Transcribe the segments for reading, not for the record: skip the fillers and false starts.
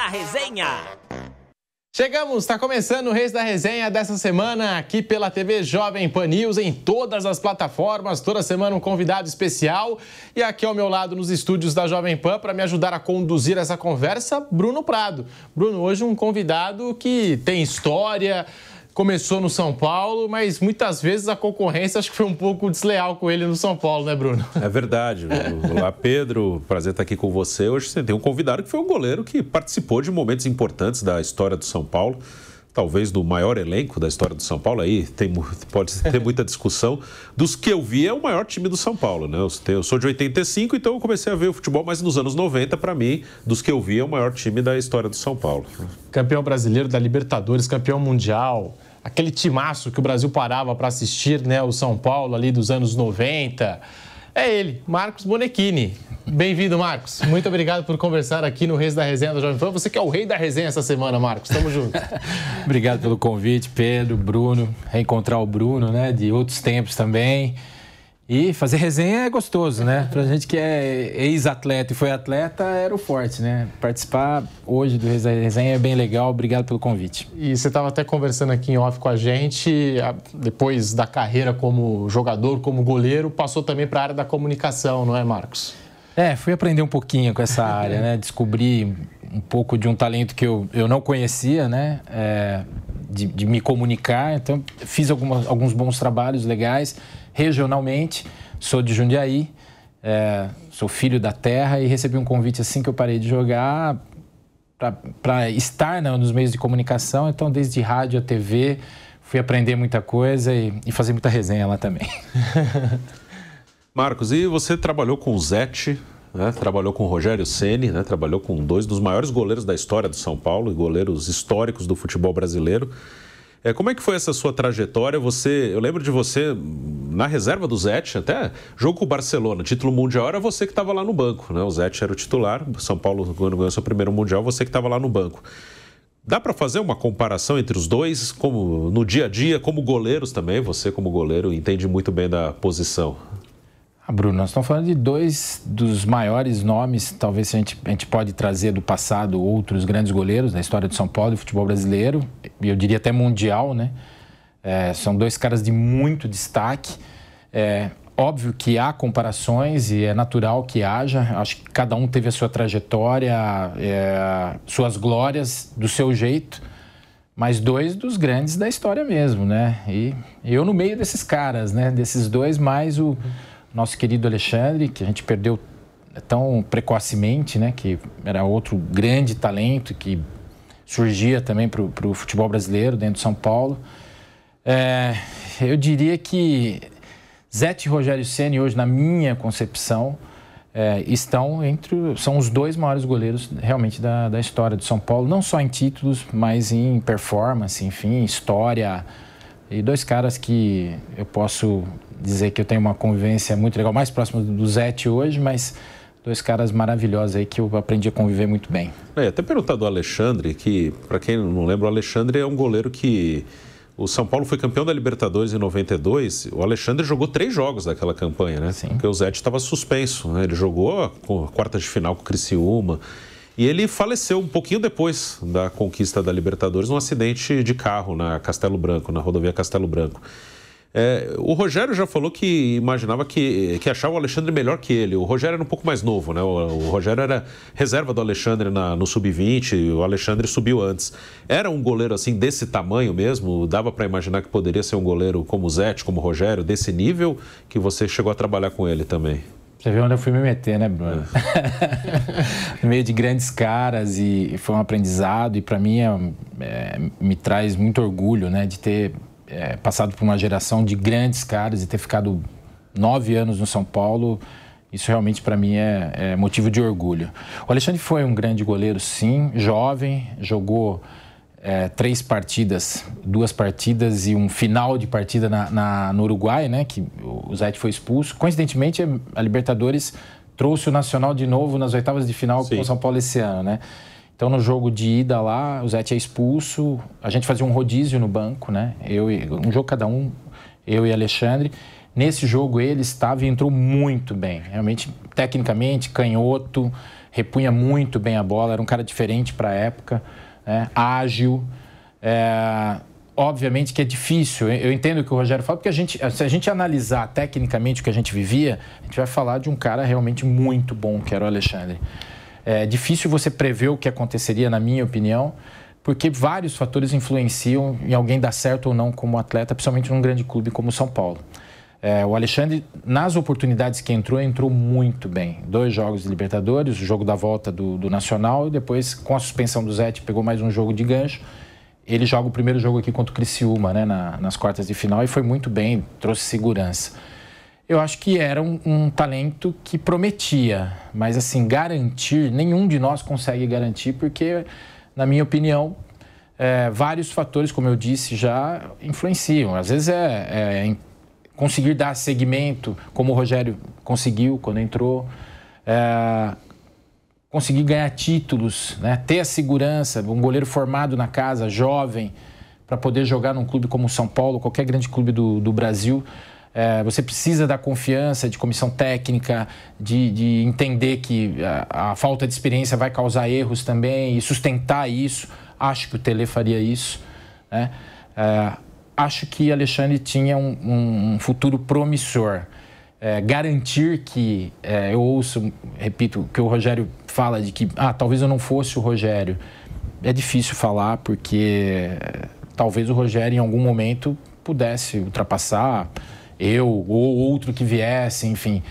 da Resenha. Chegamos, está começando o Reis da Resenha dessa semana aqui pela TV Jovem Pan News, em todas as plataformas, toda semana um convidado especial. E aqui ao meu lado nos estúdios da Jovem Pan, para me ajudar a conduzir essa conversa, Bruno Prado. Bruno, hoje um convidado que tem história, começou no São Paulo, mas muitas vezes a concorrência acho que foi um pouco desleal com ele no São Paulo, né, Bruno? É verdade. Olá, Pedro. Prazer estar aqui com você. Hoje você tem um convidado que foi um goleiro que participou de momentos importantes da história do São Paulo, talvez do maior elenco da história do São Paulo. Aí pode ter muita discussão. Dos que eu vi, é o maior time do São Paulo, né? Eu sou de 85, então eu comecei a ver o futebol, mas nos anos 90, para mim, dos que eu vi, é o maior time da história do São Paulo. Campeão brasileiro da Libertadores, campeão mundial. Aquele timaço que o Brasil parava para assistir, né? O São Paulo ali dos anos 90. É ele, Marcos Bonechini. Bem-vindo, Marcos. Muito obrigado por conversar aqui no Reis da Resenha da Jovem Pan. Você que é o rei da resenha essa semana, Marcos. Tamo junto. Obrigado pelo convite, Pedro, Bruno. Reencontrar o Bruno, né? De outros tempos também. E fazer resenha é gostoso, né? Pra gente que é ex-atleta e foi atleta, era o forte, né? Participar hoje do Resenha é bem legal. Obrigado pelo convite. E você estava até conversando aqui em off com a gente, depois da carreira como jogador, como goleiro, passou também para a área da comunicação, não é, Marcos? Fui aprender um pouquinho com essa área, né? Descobri um pouco de um talento que eu não conhecia, né? De me comunicar. Então, fiz alguns bons trabalhos legais. Regionalmente, sou de Jundiaí, sou filho da terra e recebi um convite assim que eu parei de jogar para estar, né, nos meios de comunicação. Então, desde rádio a TV, fui aprender muita coisa e fazer muita resenha lá também. Marcos, e você trabalhou com o Zete, né? Trabalhou com o Rogério Ceni, né? Trabalhou com dois dos maiores goleiros da história do São Paulo e goleiros históricos do futebol brasileiro. Como é que foi essa sua trajetória? Eu lembro de você na reserva do Zete, até jogo com o Barcelona, título mundial, era você que estava lá no banco, né? O Zete era o titular, São Paulo, quando ganhou seu primeiro mundial, você que estava lá no banco. Dá para fazer uma comparação entre os dois, como no dia a dia, como goleiros também? Você, como goleiro, entende muito bem da posição. Bruno, nós estamos falando de dois dos maiores nomes, talvez a gente pode trazer do passado outros grandes goleiros da história de São Paulo e futebol brasileiro, e eu diria até mundial, né? São dois caras de muito destaque. Óbvio que há comparações e é natural que haja. Acho que cada um teve a sua trajetória, suas glórias, do seu jeito, mas dois dos grandes da história mesmo, né? E eu no meio desses caras, né? Desses dois, mais o nosso querido Alexandre, que a gente perdeu tão precocemente, né? Que era outro grande talento que surgia também para o futebol brasileiro dentro de São Paulo. Eu diria que Zete e Rogério Ceni hoje, na minha concepção, são os dois maiores goleiros realmente da história do São Paulo, não só em títulos, mas em performance, enfim, história. E dois caras que eu posso dizer que eu tenho uma convivência muito legal, mais próxima do Zete hoje, mas dois caras maravilhosos aí que eu aprendi a conviver muito bem. Até perguntar do Alexandre, que, para quem não lembra, o Alexandre é um goleiro que... O São Paulo foi campeão da Libertadores em 92, o Alexandre jogou 3 jogos daquela campanha, né? Sim. Porque o Zete estava suspenso, né? Ele jogou a quarta de final com o Criciúma e ele faleceu um pouquinho depois da conquista da Libertadores num acidente de carro na Castelo Branco, na rodovia Castelo Branco. O Rogério já falou que imaginava que achava o Alexandre melhor que ele. O Rogério era um pouco mais novo, né? O Rogério era reserva do Alexandre no Sub-20, o Alexandre subiu antes. Era um goleiro assim desse tamanho mesmo? Dava para imaginar que poderia ser um goleiro como o Zete, como o Rogério, desse nível, que você chegou a trabalhar com ele também? Você vê onde eu fui me meter, né, Bruno? No meio de grandes caras, e foi um aprendizado, e para mim me traz muito orgulho, né, de ter passado por uma geração de grandes caras e ter ficado 9 anos no São Paulo. Isso realmente para mim é motivo de orgulho. O Alexandre foi um grande goleiro, sim, jovem, jogou 3 partidas, 2 partidas e um final de partida no Uruguai, né, que o Zete foi expulso. Coincidentemente, a Libertadores trouxe o Nacional de novo nas oitavas de final com o São Paulo esse ano, né? Então, no jogo de ida lá, o Zete é expulso, a gente fazia um rodízio no banco, né? Um jogo cada um, eu e Alexandre. Nesse jogo ele estava e entrou muito bem. Realmente, tecnicamente, canhoto, repunha muito bem a bola, era um cara diferente para a época, ágil. Obviamente que é difícil, eu entendo o que o Rogério fala, porque se a gente analisar tecnicamente o que a gente vivia, a gente vai falar de um cara realmente muito bom, que era o Alexandre. É difícil você prever o que aconteceria, na minha opinião, porque vários fatores influenciam em alguém dar certo ou não como atleta, principalmente num grande clube como o São Paulo. O Alexandre, nas oportunidades que entrou muito bem. 2 jogos de Libertadores, o jogo da volta do Nacional, e depois, com a suspensão do Zete, pegou mais um jogo de gancho. Ele joga o primeiro jogo aqui contra o Criciúma, né, nas quartas de final, e foi muito bem, trouxe segurança. Eu acho que era um talento que prometia, mas assim, garantir, nenhum de nós consegue garantir, porque, na minha opinião, vários fatores, como eu disse, já influenciam. Às vezes conseguir dar segmento, como o Rogério conseguiu quando entrou, conseguir ganhar títulos, né? Ter a segurança, um goleiro formado na casa, jovem, para poder jogar num clube como o São Paulo, qualquer grande clube do Brasil. Você precisa da confiança de comissão técnica, de entender que a falta de experiência vai causar erros também e sustentar isso. Acho que o Tele faria isso, né? Acho que Alexandre tinha um futuro promissor. Garantir que, eu ouço, repito, que o Rogério fala de que, talvez eu não fosse o Rogério. É difícil falar, porque talvez o Rogério em algum momento pudesse ultrapassar eu ou outro que viesse, enfim.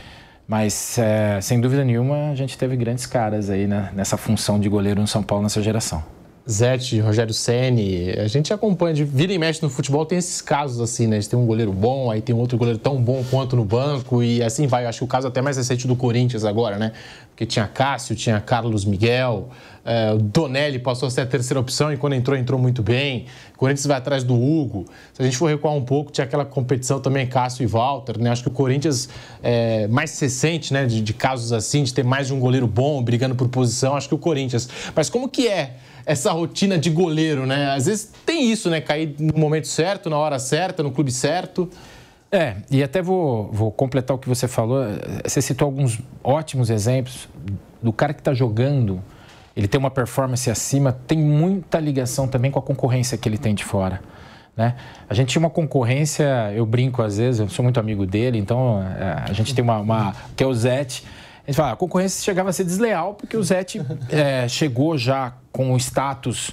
Mas, sem dúvida nenhuma, a gente teve grandes caras aí, né, nessa função de goleiro no São Paulo nessa geração. Zete, Rogério Ceni, a gente acompanha, de vira e mexe no futebol, tem esses casos assim, né? A gente tem um goleiro bom, aí tem outro goleiro tão bom quanto no banco e assim vai. Eu acho que o caso até mais recente do Corinthians agora, né? Porque tinha Cássio, tinha Carlos Miguel, o Donelli passou a ser a terceira opção e quando entrou muito bem. O Corinthians vai atrás do Hugo. Se a gente for recuar um pouco, tinha aquela competição também, Cássio e Walter, né? Acho que o Corinthians mais recente, né? De casos assim, de ter mais de um goleiro bom brigando por posição, acho que o Corinthians. Mas como que é essa rotina de goleiro, né? Às vezes tem isso, né? Cair no momento certo, na hora certa, no clube certo. E até vou completar o que você falou. Você citou alguns ótimos exemplos do cara que está jogando, ele tem uma performance acima, tem muita ligação também com a concorrência que ele tem de fora, né? A gente tinha uma concorrência, eu brinco às vezes, eu sou muito amigo dele, então a gente tem uma que é o Zete. A gente fala, a concorrência chegava a ser desleal porque o Zete chegou já com o status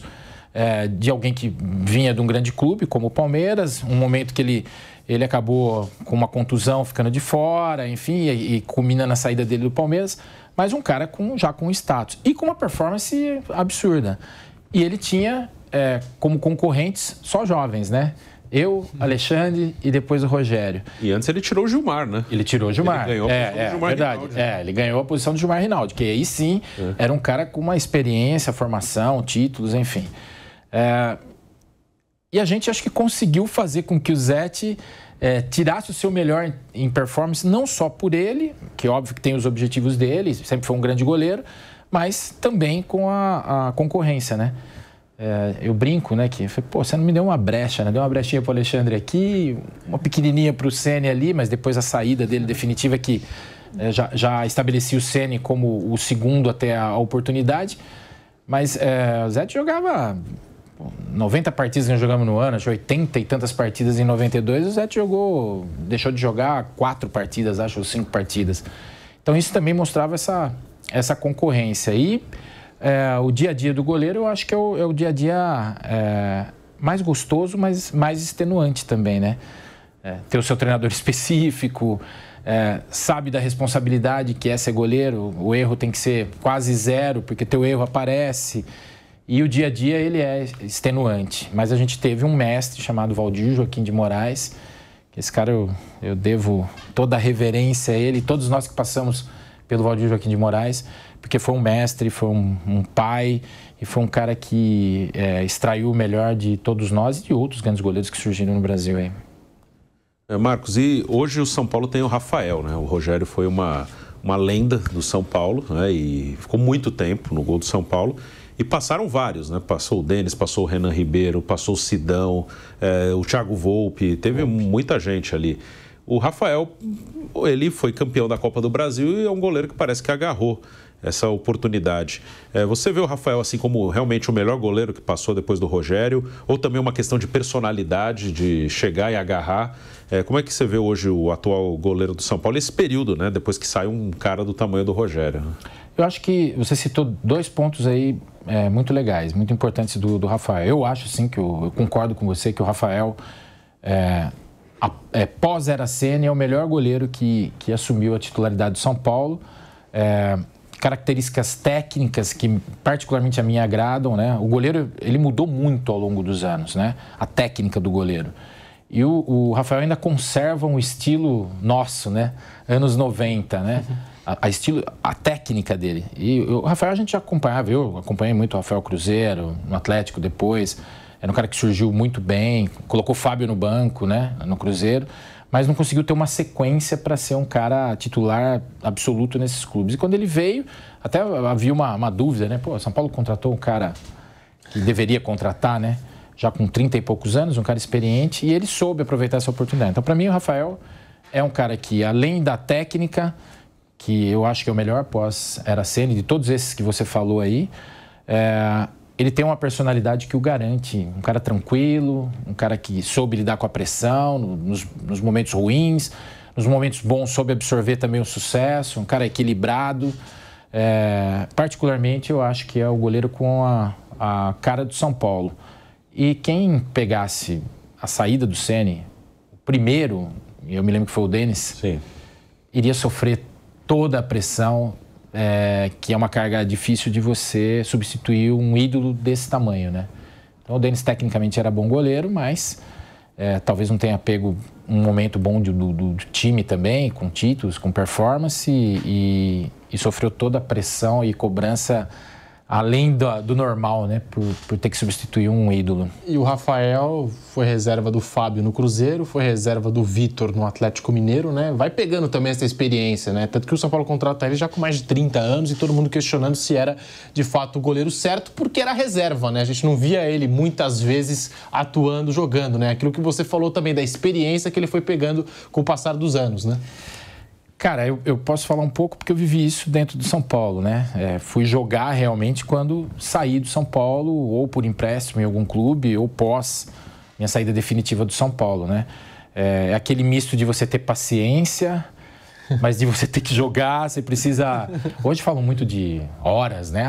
de alguém que vinha de um grande clube, como o Palmeiras, um momento que ele acabou com uma contusão, ficando de fora, enfim, e culmina na saída dele do Palmeiras, mas um cara já com status e com uma performance absurda. E ele tinha como concorrentes só jovens, né? Eu, Alexandre e depois o Rogério. E antes ele tirou o Gilmar, né? Ele tirou o Gilmar. Ele ganhou a posição do Gilmar verdade. Rinaldi. Ele ganhou a posição do Gilmar Rinaldi, que aí sim era um cara com uma experiência, formação, títulos, enfim. E a gente acho que conseguiu fazer com que o Zete tirasse o seu melhor em performance, não só por ele, que óbvio que tem os objetivos dele, sempre foi um grande goleiro, mas também com a concorrência, né? Eu brinco, né, que você não me deu uma brecha, né? Deu uma brechinha pro Alexandre aqui, uma pequenininha pro Ceni ali, mas depois a saída dele definitiva que já estabelecia o Ceni como o segundo até a oportunidade, mas o Zete jogava 90 partidas que nós jogamos no ano, acho 80 e tantas partidas em 92, o Zete deixou de jogar 4 partidas, acho, ou 5 partidas. Então isso também mostrava essa concorrência. E o dia a dia do goleiro, eu acho que é o dia a dia mais gostoso, mas mais extenuante também, né? Ter o seu treinador específico, sabe da responsabilidade que é ser goleiro, o erro tem que ser quase zero, porque teu erro aparece. E o dia a dia, ele é extenuante. Mas a gente teve um mestre chamado Valdir Joaquim de Moraes, que esse cara eu devo toda a reverência a ele, todos nós que passamos pelo Valdir Joaquim de Moraes, porque foi um mestre, foi um pai e foi um cara que extraiu o melhor de todos nós e de outros grandes goleiros que surgiram no Brasil aí. Marcos, e hoje o São Paulo tem o Rafael, né? O Rogério foi uma lenda do São Paulo, né? E ficou muito tempo no gol do São Paulo. E passaram vários, né? Passou o Denis, passou o Renan Ribeiro, passou o Sidão, o Thiago Volpi, teve muita gente ali. O Rafael, ele foi campeão da Copa do Brasil e é um goleiro que parece que agarrou essa oportunidade. Você vê o Rafael assim como realmente o melhor goleiro que passou depois do Rogério, ou também uma questão de personalidade, de chegar e agarrar? Como é que você vê hoje o atual goleiro do São Paulo, esse período, né, depois que sai um cara do tamanho do Rogério? Eu acho que você citou 2 pontos aí muito legais, muito importantes do Rafael. Eu acho, sim, eu concordo com você que o Rafael, pós-era Ceni, é o melhor goleiro que assumiu a titularidade do São Paulo. Características técnicas que particularmente a mim agradam, né? O goleiro, ele mudou muito ao longo dos anos, né? A técnica do goleiro. E o Rafael ainda conserva um estilo nosso, né? Anos 90, né? A técnica dele. E o Rafael a gente já acompanhava, eu acompanhei muito o Rafael Cruzeiro, no Atlético depois. Era um cara que surgiu muito bem, colocou o Fábio no banco, né? No Cruzeiro. Mas não conseguiu ter uma sequência para ser um cara titular absoluto nesses clubes. E quando ele veio, até havia uma dúvida, né? Pô, São Paulo contratou um cara que deveria contratar, né? Já com 30 e poucos anos, um cara experiente, e ele soube aproveitar essa oportunidade. Então, para mim, o Rafael é um cara que, além da técnica, que eu acho que é o melhor pós-era Ceni, de todos esses que você falou aí, ele tem uma personalidade que o garante. Um cara tranquilo, um cara que soube lidar com a pressão nos momentos ruins, nos momentos bons soube absorver também o sucesso, um cara equilibrado. Particularmente, eu acho que é o goleiro com a cara do São Paulo. E quem pegasse a saída do Ceni, o primeiro, eu me lembro que foi o Denis, sim, iria sofrer toda a pressão, que é uma carga difícil de você substituir um ídolo desse tamanho, né? Então o Denis tecnicamente era bom goleiro, mas talvez não tenha pego um momento bom do time também, com títulos, com performance, e sofreu toda a pressão e cobrança além do normal, né? Por ter que substituir um ídolo. E o Rafael foi reserva do Fábio no Cruzeiro, foi reserva do Vitor no Atlético Mineiro, né? Vai pegando também essa experiência, né? Tanto que o São Paulo contrata ele já com mais de 30 anos e todo mundo questionando se era de fato o goleiro certo, porque era reserva, né? A gente não via ele muitas vezes atuando, jogando, né? Aquilo que você falou também da experiência que ele foi pegando com o passar dos anos, né? Cara, eu posso falar um pouco porque eu vivi isso dentro do São Paulo, né? Fui jogar realmente quando saí do São Paulo, ou por empréstimo em algum clube, ou pós minha saída definitiva do São Paulo, né? É aquele misto de você ter paciência, mas de você ter que jogar, você precisa... Hoje falam muito de horas, né?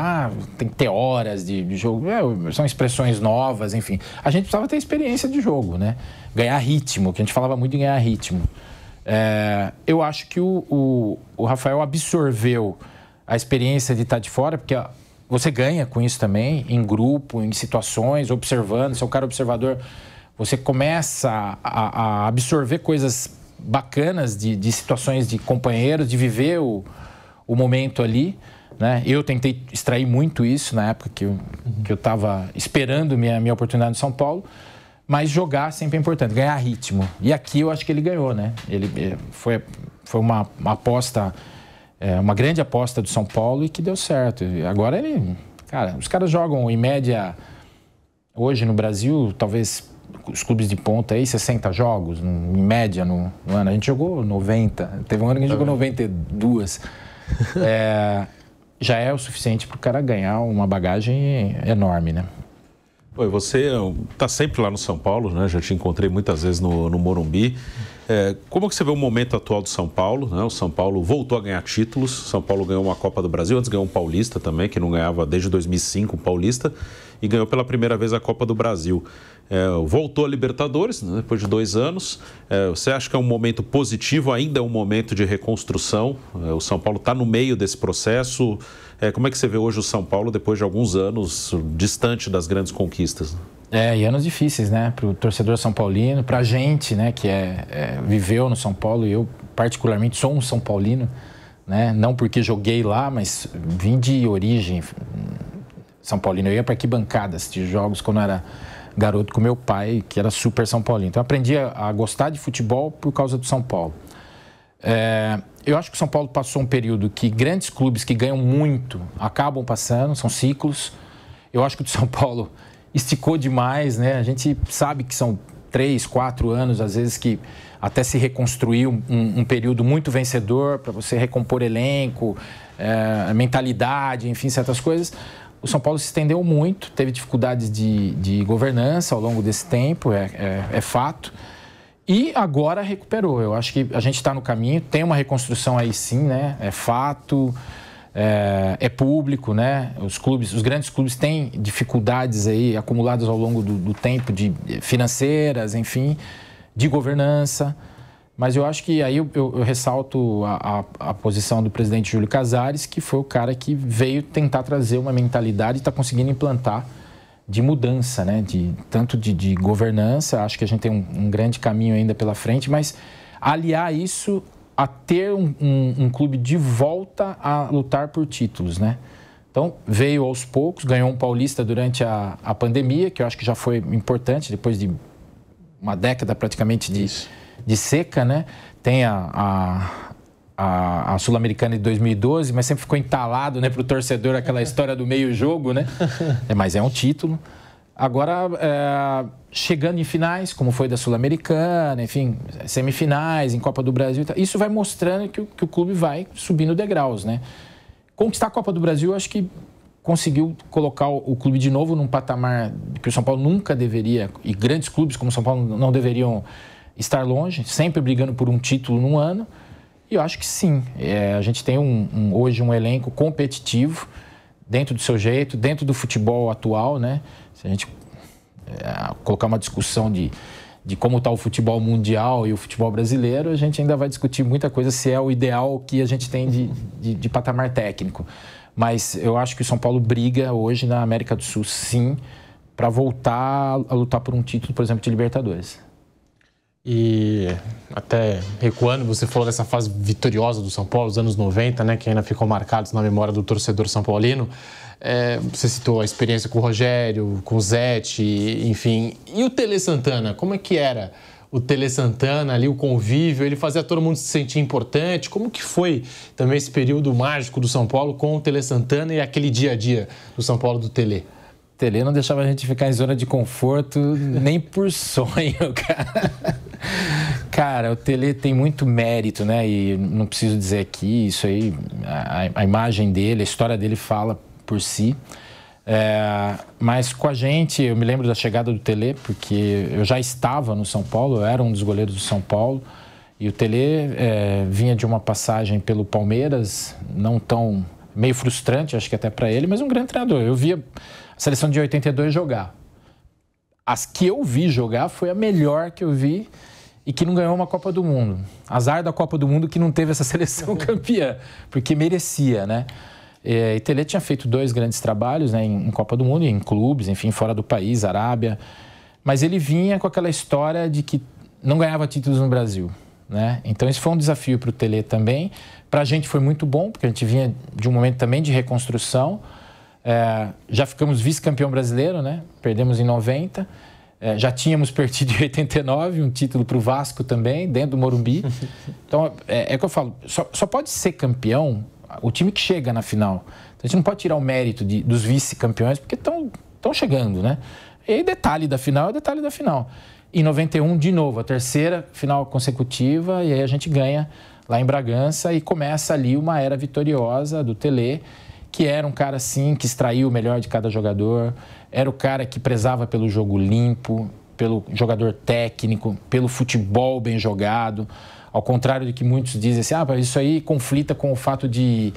Tem que ter horas de jogo. São expressões novas, enfim. A gente precisava ter experiência de jogo, né? Ganhar ritmo, que a gente falava muito em ganhar ritmo. Eu acho que o Rafael absorveu a experiência de estar de fora, porque você ganha com isso também, em grupo, em situações, observando, você é um cara observador, você começa a absorver coisas bacanas de situações de companheiros, de viver o momento ali, né? Eu tentei extrair muito isso na época que eu estava esperando minha oportunidade no São Paulo. Mas jogar sempre é importante, ganhar ritmo. E aqui eu acho que ele ganhou, né? Ele foi uma aposta, uma grande aposta do São Paulo e que deu certo. E agora os caras jogam em média, hoje no Brasil, talvez os clubes de ponta aí, 60 jogos, em média no ano. A gente jogou 90, teve um ano que a gente jogou 92. Já é o suficiente para o cara ganhar uma bagagem enorme, né? Oi, você está sempre lá no São Paulo, né? Já te encontrei muitas vezes no Morumbi. Como que você vê o momento atual do São Paulo, né? O São Paulo voltou a ganhar títulos. O São Paulo ganhou uma Copa do Brasil, antes ganhou um Paulista também, que não ganhava desde 2005 o Paulista, e ganhou pela primeira vez a Copa do Brasil. Voltou a Libertadores, né? Depois de 2 anos. Você acha que é um momento positivo, ainda é um momento de reconstrução? O São Paulo está no meio desse processo. Como é que você vê hoje o São Paulo depois de alguns anos distante das grandes conquistas? E anos difíceis, né? Para o torcedor são paulino, para a gente, né? Que viveu no São Paulo, e eu particularmente sou um São Paulino, né? Não porque joguei lá, mas vim de origem São Paulino. Eu ia para arquibancada assistir jogos quando eu era garoto com meu pai, que era super São Paulino. Então eu aprendi a gostar de futebol por causa do São Paulo. Eu acho que o São Paulo passou um período que grandes clubes que ganham muito acabam passando, são ciclos. Eu acho que o São Paulo esticou demais, né? A gente sabe que são 3, 4 anos, às vezes, que até se reconstruir um período muito vencedor para você recompor elenco, mentalidade, enfim, certas coisas. O São Paulo se estendeu muito, teve dificuldades de governança ao longo desse tempo, é fato. E agora recuperou. Eu acho que a gente está no caminho, tem uma reconstrução aí sim, né? É fato, é público, né? Os grandes clubes têm dificuldades aí acumuladas ao longo do tempo, financeiras, enfim, de governança. Mas eu acho que aí eu ressalto a posição do presidente Júlio Casares, que foi o cara que veio tentar trazer uma mentalidade e está conseguindo implantar de mudança, né? Tanto de governança, acho que a gente tem um grande caminho ainda pela frente, mas aliar isso a ter um clube de volta a lutar por títulos, né? Então, veio aos poucos, ganhou um paulista durante a pandemia, que eu acho que já foi importante, depois de uma década praticamente de seca, né? Tem a Sul-Americana de 2012, mas sempre ficou entalado, né, para o torcedor aquela história do meio jogo, né? Mas é um título. Agora, chegando em finais, como foi da Sul-Americana, enfim, semifinais, em Copa do Brasil, isso vai mostrando que o clube vai subindo degraus, né? Conquistar a Copa do Brasil, acho que conseguiu colocar o clube de novo num patamar que o São Paulo nunca deveria, e grandes clubes como o São Paulo não deveriam estar longe, sempre brigando por um título num ano. E eu acho que sim, a gente tem hoje um elenco competitivo, dentro do seu jeito, dentro do futebol atual, né? Se a gente colocar uma discussão de como está o futebol mundial e o futebol brasileiro, a gente ainda vai discutir muita coisa se é o ideal que a gente tem de patamar técnico. Mas eu acho que o São Paulo briga hoje na América do Sul, sim, para voltar a lutar por um título, por exemplo, de Libertadores. E até recuando, você falou dessa fase vitoriosa do São Paulo, os anos 90, né, que ainda ficam marcados na memória do torcedor são paulino. Você citou a experiência com o Rogério, com o Zete, enfim. E o Tele Santana, como é que era o Tele Santana ali, o convívio? Ele fazia todo mundo se sentir importante. Como que foi também esse período mágico do São Paulo com o Tele Santana e aquele dia a dia do São Paulo do Tele? Tele não deixava a gente ficar em zona de conforto nem por sonho, cara. Cara, o Tele tem muito mérito, né? E não preciso dizer aqui, isso aí, a imagem dele, a história dele fala por si. Mas com a gente, eu me lembro da chegada do Tele, porque eu já estava no São Paulo, eu era um dos goleiros do São Paulo. E o Tele vinha de uma passagem pelo Palmeiras, não tão... meio frustrante, acho que até para ele, mas um grande treinador. Eu via a seleção de 82 jogar. As que eu vi jogar foi a melhor que eu vi e que não ganhou uma Copa do Mundo. Azar da Copa do Mundo que não teve essa seleção campeã, porque merecia, né? E Tele tinha feito 2 grandes trabalhos, né, em Copa do Mundo, em clubes, enfim, fora do país, Arábia. Mas ele vinha com aquela história de que não ganhava títulos no Brasil, né? Então isso foi um desafio para o Tele também. Para a gente foi muito bom, porque a gente vinha de um momento também de reconstrução. Já ficamos vice-campeão brasileiro, né? Perdemos em 90. Já tínhamos perdido em 89, um título para o Vasco também, dentro do Morumbi. Então, é o que eu falo, só pode ser campeão o time que chega na final. Então, a gente não pode tirar o mérito dos vice-campeões, porque estão chegando, né? E aí, detalhe da final é o detalhe da final. Em 91, de novo, a terceira final consecutiva, e aí a gente ganha lá em Bragança e começa ali uma era vitoriosa do Tele, que era um cara, assim, que extraiu o melhor de cada jogador, era o cara que prezava pelo jogo limpo, pelo jogador técnico, pelo futebol bem jogado, ao contrário do que muitos dizem assim, isso aí conflita com o fato de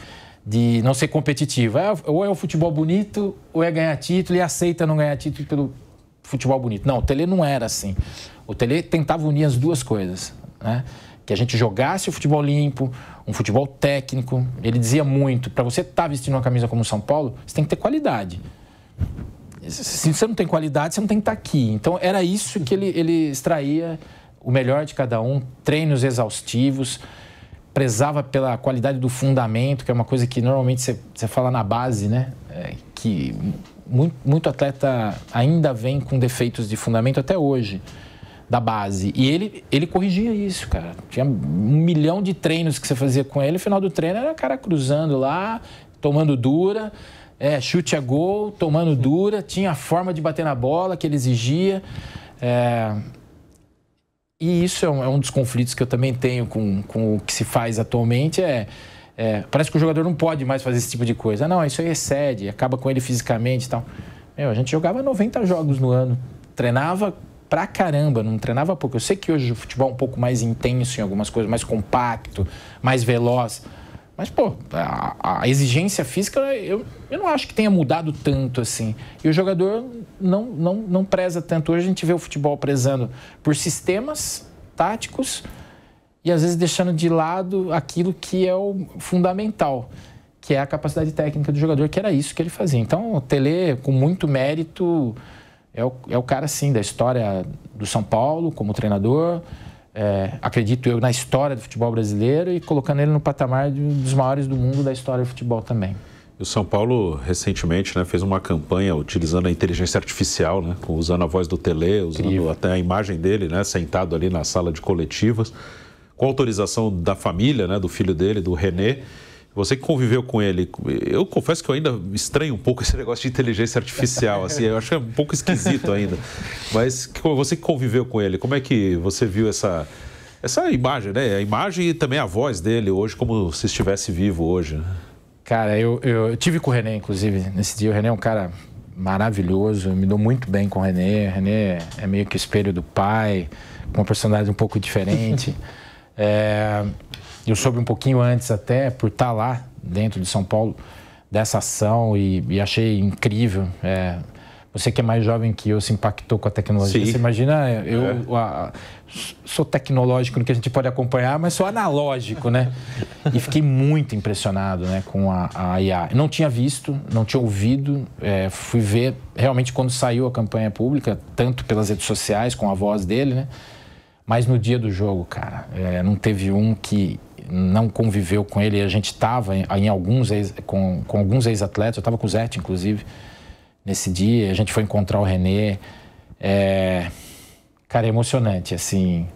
não ser competitivo. Ou é o futebol bonito, ou é ganhar título, e aceita não ganhar título pelo futebol bonito. Não, o Tele não era assim. O Tele tentava unir as duas coisas, né? Que a gente jogasse o futebol limpo, um futebol técnico. Ele dizia muito, para você estar vestindo uma camisa como o São Paulo, você tem que ter qualidade. Se você não tem qualidade, você não tem que estar aqui. Então, era isso que ele extraía o melhor de cada um, treinos exaustivos, prezava pela qualidade do fundamento, que é uma coisa que normalmente você fala na base, né? Que muito atleta ainda vem com defeitos de fundamento até hoje, da base. E ele corrigia isso, cara. Tinha 1 milhão de treinos que você fazia com ele, no final do treino era cara cruzando lá, tomando dura, chute a gol, tomando dura, tinha a forma de bater na bola que ele exigia. E isso é um dos conflitos que eu também tenho com o que se faz atualmente, parece que o jogador não pode mais fazer esse tipo de coisa. Não, isso aí excede, acaba com ele fisicamente e tal. A gente jogava 90 jogos no ano, treinava pra caramba, não treinava pouco. Eu sei que hoje o futebol é um pouco mais intenso em algumas coisas, mais compacto, mais veloz. Mas, pô, a exigência física, eu não acho que tenha mudado tanto assim. E o jogador não preza tanto. Hoje a gente vê o futebol prezando por sistemas táticos e às vezes deixando de lado aquilo que é o fundamental, que é a capacidade técnica do jogador, que era isso que ele fazia. Então, o Tele, com muito mérito, é o cara, sim, da história do São Paulo como treinador. Acredito eu na história do futebol brasileiro e colocando ele no patamar dos maiores do mundo da história do futebol também. O São Paulo, recentemente, fez uma campanha utilizando a inteligência artificial, usando a voz do Tele, usando até a imagem dele, sentado ali na sala de coletivas, com autorização da família, do filho dele, do René. Você que conviveu com ele, eu confesso que eu ainda estranho um pouco esse negócio de inteligência artificial, assim, eu acho que é um pouco esquisito ainda. Mas você que conviveu com ele, como é que você viu essa imagem, A imagem e também a voz dele hoje, como se estivesse vivo hoje, Cara, eu tive com o René, inclusive, nesse dia. O René é um cara maravilhoso, eu me dou muito bem com o René. O René é meio que o espelho do pai, com uma personalidade um pouco diferente. Eu soube um pouquinho antes até, por estar lá dentro de São Paulo, dessa ação e achei incrível. Você que é mais jovem que eu se impactou com a tecnologia. Sim. Você imagina, eu sou tecnológico no que a gente pode acompanhar, mas sou analógico, E fiquei muito impressionado, com a IA. Não tinha visto, não tinha ouvido, fui ver realmente quando saiu a campanha pública, tanto pelas redes sociais, com a voz dele, Mas no dia do jogo, cara, não teve um que não conviveu com ele. A gente estava com alguns ex-atletas, eu estava com o Zete, inclusive, nesse dia. A gente foi encontrar o René. Cara, é emocionante, assim.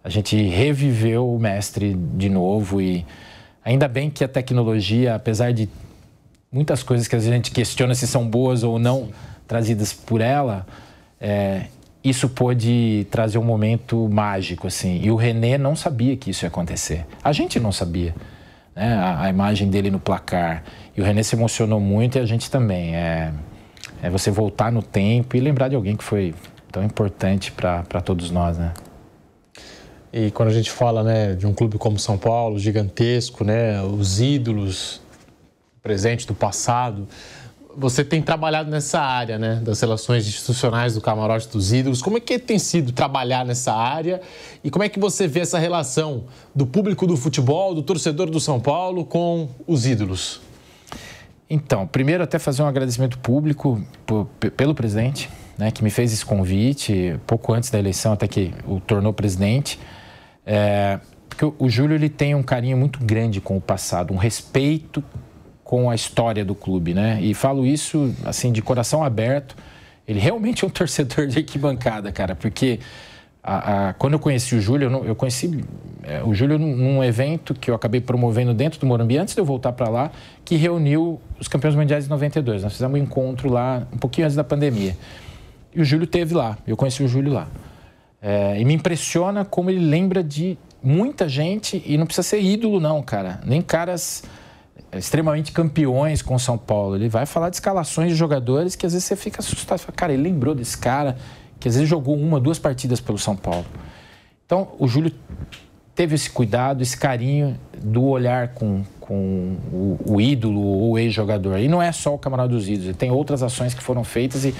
A gente reviveu o mestre de novo e ainda bem que a tecnologia, apesar de muitas coisas que às vezes a gente questiona se são boas ou não, trazidas por ela, isso pôde trazer um momento mágico, assim. E o René não sabia que isso ia acontecer. A gente não sabia, a imagem dele no placar. E o René se emocionou muito e a gente também. Você voltar no tempo e lembrar de alguém que foi tão importante para todos nós, E quando a gente fala, de um clube como São Paulo, gigantesco, os ídolos, presente do passado, você tem trabalhado nessa área, das relações institucionais do camarote dos ídolos. Como é que tem sido trabalhar nessa área e como é que você vê essa relação do público do futebol, do torcedor do São Paulo com os ídolos? Então, primeiro até fazer um agradecimento público pelo presidente, que me fez esse convite pouco antes da eleição, até que o tornou presidente. Porque o Júlio ele tem um carinho muito grande com o passado, um respeito com a história do clube, E falo isso, assim, de coração aberto. Ele realmente é um torcedor de arquibancada, cara, porque quando eu conheci o Júlio, eu conheci o Júlio num evento que eu acabei promovendo dentro do Morumbi, antes de eu voltar para lá, que reuniu os campeões mundiais de 92. Nós fizemos um encontro lá, um pouquinho antes da pandemia. E o Júlio esteve lá, eu conheci o Júlio lá. E me impressiona como ele lembra de muita gente, e não precisa ser ídolo não, cara, nem caras extremamente campeões com o São Paulo. Ele vai falar de escalações de jogadores que às vezes você fica assustado. Você fala, cara, ele lembrou desse cara que às vezes jogou 1, 2 partidas pelo São Paulo. Então, o Júlio teve esse cuidado, esse carinho do olhar com o ídolo ou o ex-jogador. E não é só o Camarada dos Ídolos, tem outras ações que foram feitas e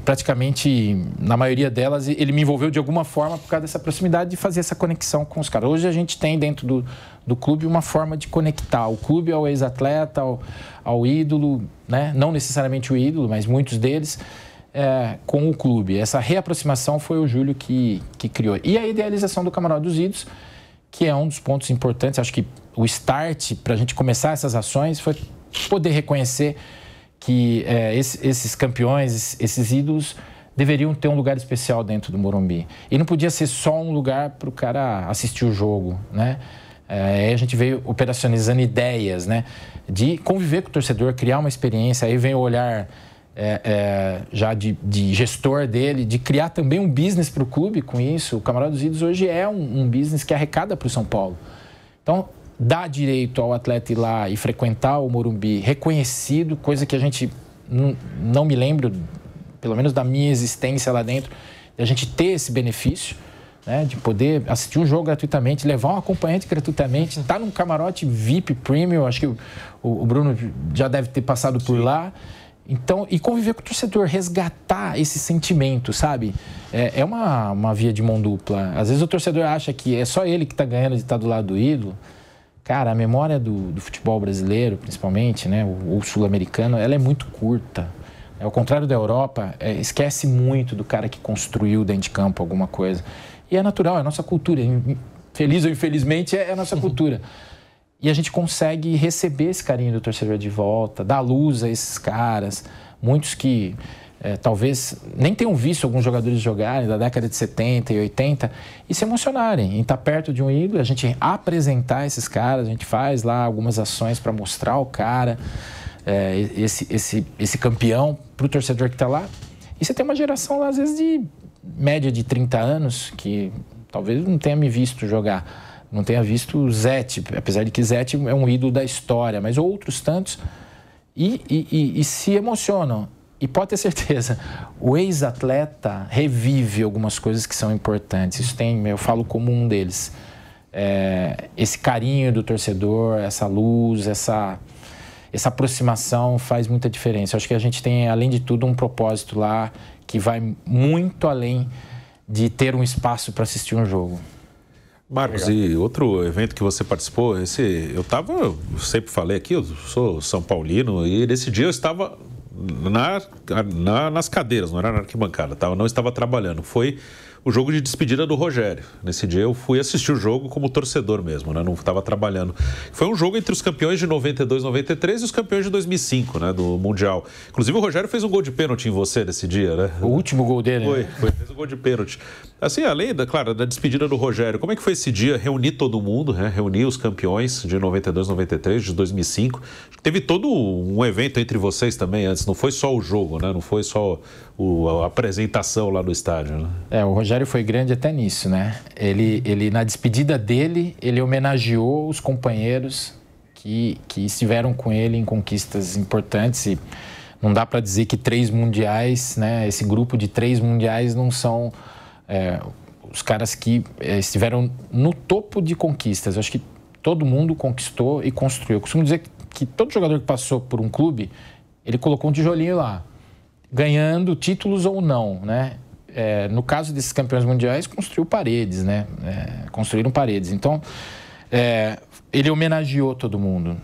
praticamente, na maioria delas, ele me envolveu de alguma forma por causa dessa proximidade de fazer essa conexão com os caras. Hoje a gente tem dentro do clube uma forma de conectar o clube ao ex-atleta, ao ídolo, não necessariamente o ídolo, mas muitos deles, com o clube. Essa reaproximação foi o Júlio que criou. E a idealização do Camarada dos Ídolos, que é um dos pontos importantes. Acho que o start para a gente começar essas ações foi poder reconhecer que esses campeões, esses ídolos, deveriam ter um lugar especial dentro do Morumbi. E não podia ser só um lugar para o cara assistir o jogo, Aí a gente veio operacionalizando ideias, de conviver com o torcedor, criar uma experiência. Aí vem o olhar já de gestor dele, de criar também um business para o clube com isso. O Camarote dos Ídolos hoje é um business que arrecada para o São Paulo. Então, dá direito ao atleta ir lá e frequentar o Morumbi reconhecido, coisa que a gente não me lembro, pelo menos da minha existência lá dentro, de a gente ter esse benefício, né, de poder assistir um jogo gratuitamente, levar um acompanhante gratuitamente, estar num camarote VIP Premium, acho que o Bruno já deve ter passado por lá. Então, e conviver com o torcedor, resgatar esse sentimento, sabe? É uma via de mão dupla. Às vezes o torcedor acha que é só ele que está ganhando de estar do lado do ídolo. Cara, a memória do futebol brasileiro, principalmente, né, o sul-americano, ela é muito curta. Ao contrário da Europa, esquece muito do cara que construiu dentro de campo alguma coisa. E é natural, é a nossa cultura. Feliz ou infelizmente, é a nossa cultura. E a gente consegue receber esse carinho do torcedor de volta, dar luz a esses caras. Muitos que talvez nem tenham visto alguns jogadores jogarem da década de 70 e 80 e se emocionarem em estar perto de um ídolo, a gente apresentar esses caras, a gente faz lá algumas ações para mostrar o cara, esse campeão para o torcedor que está lá. E você tem uma geração lá, às vezes, de média de 30 anos, que talvez não tenha me visto jogar. Não tenha visto o Zete, apesar de que Zete é um ídolo da história, mas outros tantos, e se emocionam. E pode ter certeza, o ex-atleta revive algumas coisas que são importantes. Isso eu falo como um deles. Esse carinho do torcedor, essa luz, essa aproximação faz muita diferença. Eu acho que a gente tem, além de tudo, um propósito lá que vai muito além de ter um espaço para assistir um jogo. Marcos, e outro evento que você participou, eu sempre falei aqui, eu sou São Paulino, e nesse dia eu estava nas cadeiras, não era na arquibancada, não estava trabalhando. Foi o jogo de despedida do Rogério. Nesse dia eu fui assistir o jogo como torcedor mesmo, né? Não estava trabalhando. Foi um jogo entre os campeões de 92, 93 e os campeões de 2005, né? Do Mundial. Inclusive o Rogério fez um gol de pênalti em você nesse dia, né? O último gol dele, né? Fez um gol de pênalti. Assim, além da despedida do Rogério, como é que foi esse dia? Reunir todo mundo, né? Reunir os campeões de 92, 93, de 2005. Teve todo um evento entre vocês também antes, não foi só o jogo, né? Não foi só a apresentação lá no estádio, né? O Rogério foi grande até nisso, né? Ele na despedida dele, ele homenageou os companheiros que estiveram com ele em conquistas importantes. E não dá para dizer que 3 mundiais, né? Esse grupo de 3 mundiais não são os caras que estiveram no topo de conquistas. Eu acho que todo mundo conquistou e construiu. Eu costumo dizer que todo jogador que passou por um clube, ele colocou um tijolinho lá, ganhando títulos ou não, né? No caso desses campeões mundiais, construiu paredes, né? Construíram paredes. Então, ele homenageou todo mundo.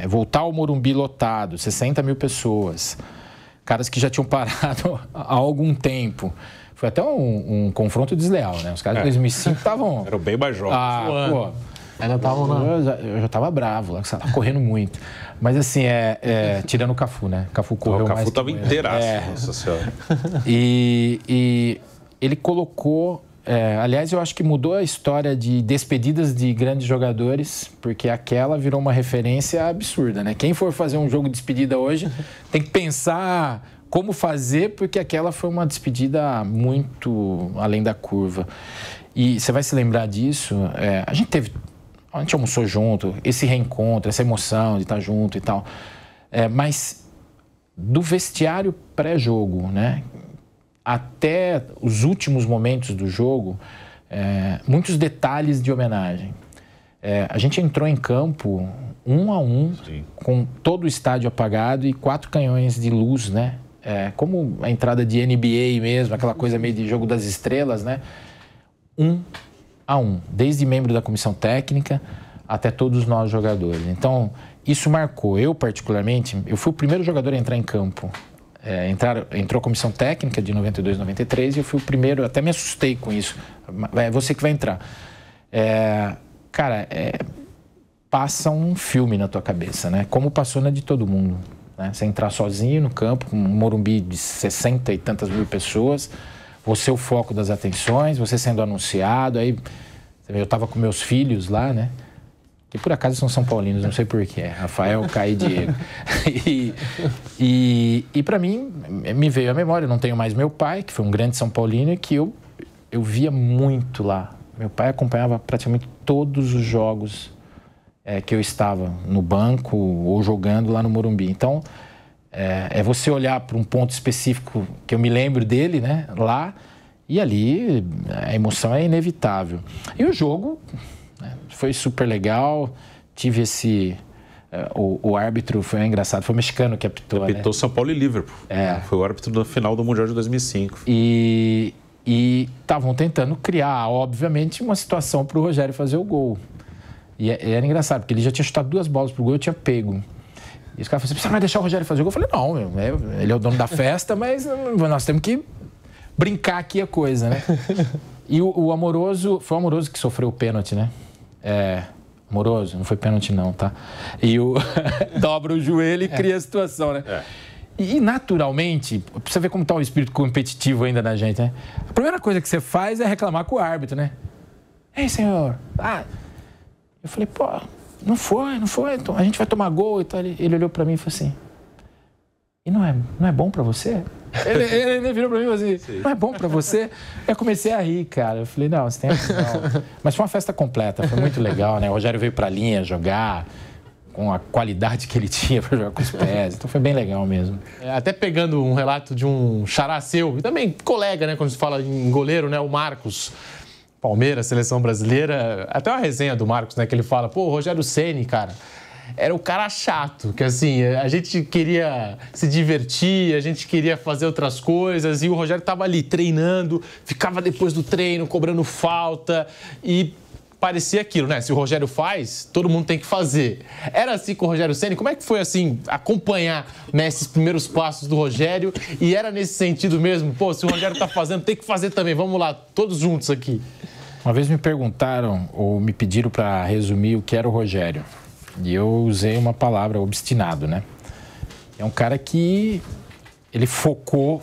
Voltar ao Morumbi lotado, 60 mil pessoas, caras que já tinham parado há algum tempo. Foi até um confronto desleal, né? Os caras de 2005 estavam... Eram bem mais jovens. Eu já estava bravo lá, estava correndo muito. Mas assim, tirando o Cafu, né? Cafu correu mais. O Cafu estava inteiraço, nossa senhora. E ele colocou... aliás, eu acho que mudou a história de despedidas de grandes jogadores, porque aquela virou uma referência absurda, né? Quem for fazer um jogo de despedida hoje tem que pensar como fazer, porque aquela foi uma despedida muito além da curva. E você vai se lembrar disso, a gente almoçou junto, esse reencontro, essa emoção de estar junto e tal. Mas do vestiário pré-jogo, né, até os últimos momentos do jogo, muitos detalhes de homenagem. A gente entrou em campo 1 a 1, sim, com todo o estádio apagado e 4 canhões de luz, né? Como a entrada de NBA mesmo, aquela coisa meio de jogo das estrelas, né? 1 a 1, desde membro da comissão técnica até todos nós jogadores. Então, isso marcou. Eu, particularmente, eu fui o primeiro jogador a entrar em campo. Entrou a comissão técnica de 92, 93 e eu fui o primeiro, até me assustei com isso. É você que vai entrar. Cara, passa um filme na tua cabeça, né? Como passou na de todo mundo. Né? Você entrar sozinho no campo, com um Morumbi de 60 e tantas mil pessoas, você o foco das atenções, você sendo anunciado, aí eu estava com meus filhos lá, né? E por acaso são São Paulinos, não sei porquê. Rafael, Caio e Diego. E para mim, me veio à memória, eu não tenho mais meu pai, que foi um grande São Paulino, e que eu via muito lá. Meu pai acompanhava praticamente todos os jogos que eu estava no banco ou jogando lá no Morumbi. Então, é você olhar para um ponto específico que eu me lembro dele, né, lá, e ali a emoção é inevitável. E o jogo, né, foi super legal, tive esse... O árbitro foi engraçado, foi o mexicano que apitou, Apitou, né? São Paulo e Liverpool. Foi o árbitro da final do Mundial de 2005. E estavam tentando criar, obviamente, uma situação para o Rogério fazer o gol. E era engraçado, porque ele já tinha chutado 2 bolas pro gol e eu tinha pego. E os caras falaram assim, você vai deixar o Rogério fazer o gol? Eu falei, não, ele é o dono da festa, mas nós temos que brincar aqui a coisa, né? E o Amoroso, foi o Amoroso que sofreu o pênalti, né? Amoroso, não foi pênalti não, tá? E dobra o joelho e cria a situação, né? E naturalmente, pra você ver como tá o espírito competitivo ainda da gente, né? A primeira coisa que você faz é reclamar com o árbitro, né? Ei, senhor, eu falei, pô, não foi, então a gente vai tomar gol e tal. Ele olhou pra mim e falou assim, e não é bom pra você? Ele virou pra mim e falou assim, sim, não é bom pra você? Eu comecei a rir, cara. Eu falei, não, você tem razão. Mas foi uma festa completa, foi muito legal, né? O Rogério veio pra linha jogar com a qualidade que ele tinha pra jogar com os pés. Então foi bem legal mesmo. Até pegando um relato de um xará seu, e também colega, né, quando se fala em goleiro, né, o Marcos, Palmeiras, seleção brasileira, até uma resenha do Marcos, né, que ele fala, pô, o Rogério Ceni, cara, era o cara chato, que assim, a gente queria se divertir, a gente queria fazer outras coisas, e o Rogério tava ali treinando, ficava depois do treino, cobrando falta, e parecia aquilo, né? Se o Rogério faz, todo mundo tem que fazer. Era assim com o Rogério Ceni? Como é que foi, assim, acompanhar, né, esses primeiros passos do Rogério? E era nesse sentido mesmo? Pô, se o Rogério tá fazendo, tem que fazer também. Vamos lá, todos juntos aqui. Uma vez me perguntaram, ou me pediram para resumir o que era o Rogério. E eu usei uma palavra, obstinado, né? É um cara que... ele focou.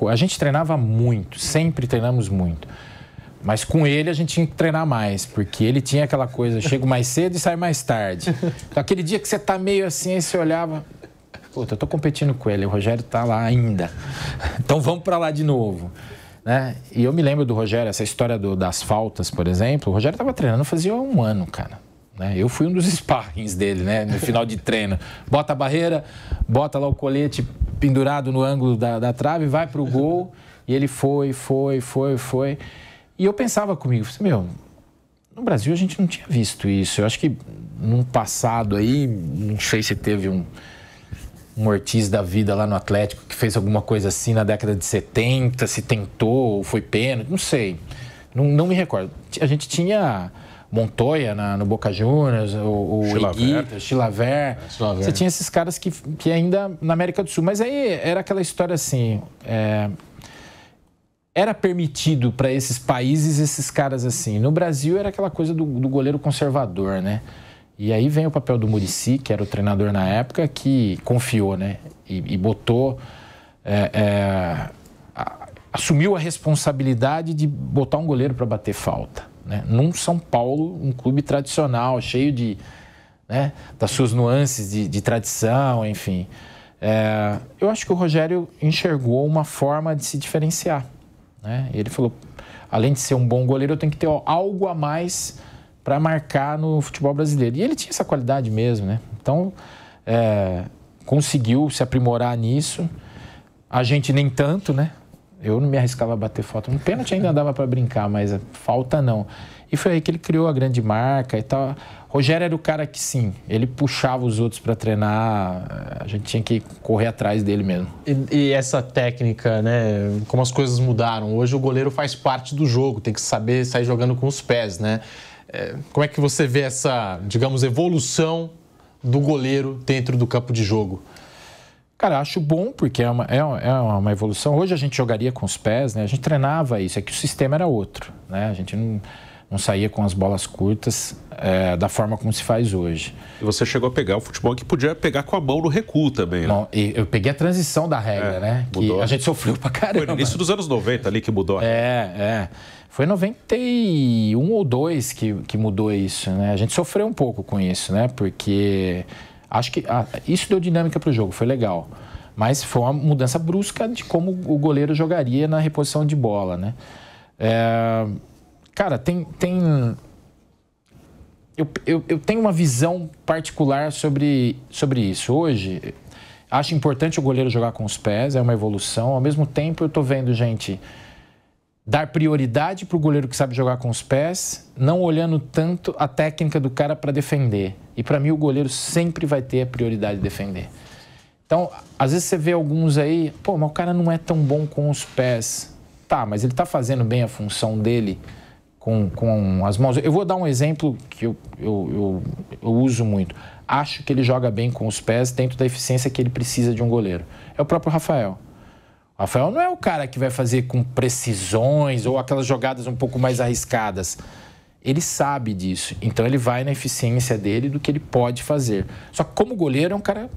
A gente treinava muito, sempre treinamos muito. Mas com ele a gente tinha que treinar mais, porque ele tinha aquela coisa, chego mais cedo e saio mais tarde. Então aquele dia que você tá meio assim, aí você olhava, puta, eu tô competindo com ele, o Rogério tá lá ainda. Então vamos para lá de novo, né? E eu me lembro do Rogério, essa história das faltas, por exemplo, o Rogério tava treinando fazia 1 ano, cara. Né? Eu fui um dos sparrings dele, né? No final de treino. Bota a barreira, bota lá o colete pendurado no ângulo da trave, vai pro gol, e ele foi. E eu pensava comigo, no Brasil a gente não tinha visto isso. Eu acho que num passado aí, não sei se teve um Ortiz da vida lá no Atlético que fez alguma coisa assim na década de 70, se tentou, ou foi pênalti, não sei. Não me recordo. A gente tinha Montoya no Boca Juniors, o Higuita, Chilavert. Você tinha esses caras que ainda na América do Sul. Mas aí era aquela história assim... Era permitido para esses países, esses caras assim. No Brasil era aquela coisa do goleiro conservador, né? E aí vem o papel do Muricy, que era o treinador na época, que confiou, né? E botou... assumiu a responsabilidade de botar um goleiro para bater falta, né? Num São Paulo, um clube tradicional, cheio de... né, das suas nuances de tradição, enfim. Eu acho que o Rogério enxergou uma forma de se diferenciar. Né? Ele falou, além de ser um bom goleiro, eu tenho que ter algo a mais para marcar no futebol brasileiro. E ele tinha essa qualidade mesmo, né? Então, conseguiu se aprimorar nisso. A gente nem tanto, né? Eu não me arriscava a bater falta. No pênalti ainda dava para brincar, mas falta não. E foi aí que ele criou a grande marca e tal. Rogério era o cara que, sim, ele puxava os outros para treinar, a gente tinha que correr atrás dele mesmo. E essa técnica, né, como as coisas mudaram, hoje o goleiro faz parte do jogo, tem que saber sair jogando com os pés, né? Como é que você vê essa, digamos, evolução do goleiro dentro do campo de jogo? Cara, acho bom, porque é uma evolução. Hoje a gente jogaria com os pés, né? A gente treinava isso, é que o sistema era outro, né? A gente não saía com as bolas curtas da forma como se faz hoje. E você chegou a pegar o futebol que podia pegar com a mão no recuo também, né? Bom, eu peguei a transição da regra, né? Mudou. Que a gente sofreu pra caramba. Foi no início dos anos 90 ali que mudou a regra. Foi 91 ou 2 que mudou isso, né? A gente sofreu um pouco com isso, né? Porque acho que isso deu dinâmica para o jogo, foi legal. Mas foi uma mudança brusca de como o goleiro jogaria na reposição de bola, né? Cara, eu tenho uma visão particular sobre isso. Hoje, acho importante o goleiro jogar com os pés, é uma evolução. Ao mesmo tempo, eu estou vendo gente dar prioridade para o goleiro que sabe jogar com os pés, não olhando tanto a técnica do cara para defender. E para mim, o goleiro sempre vai ter a prioridade de defender. Então, às vezes você vê alguns aí, pô, mas o cara não é tão bom com os pés. Tá, mas ele está fazendo bem a função dele com as mãos. Eu vou dar um exemplo que eu uso muito. Acho que ele joga bem com os pés dentro da eficiência que ele precisa de um goleiro. É o próprio Rafael. O Rafael não é o cara que vai fazer com precisões ou aquelas jogadas um pouco mais arriscadas. Ele sabe disso. Então, ele vai na eficiência dele do que ele pode fazer. Só que como goleiro é um cara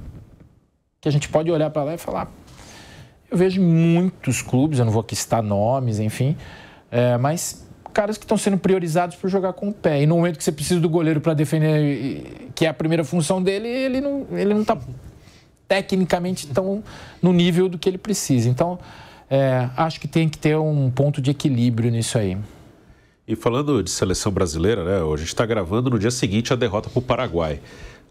que a gente pode olhar para lá e falar... Eu vejo muitos clubes, eu não vou aqui citar nomes, enfim, mas caras que estão sendo priorizados por jogar com o pé. E no momento que você precisa do goleiro para defender, que é a primeira função dele, ele não está tecnicamente tão no nível do que ele precisa. Então, acho que tem que ter um ponto de equilíbrio nisso aí. E falando de seleção brasileira, né, a gente está gravando no dia seguinte a derrota para o Paraguai.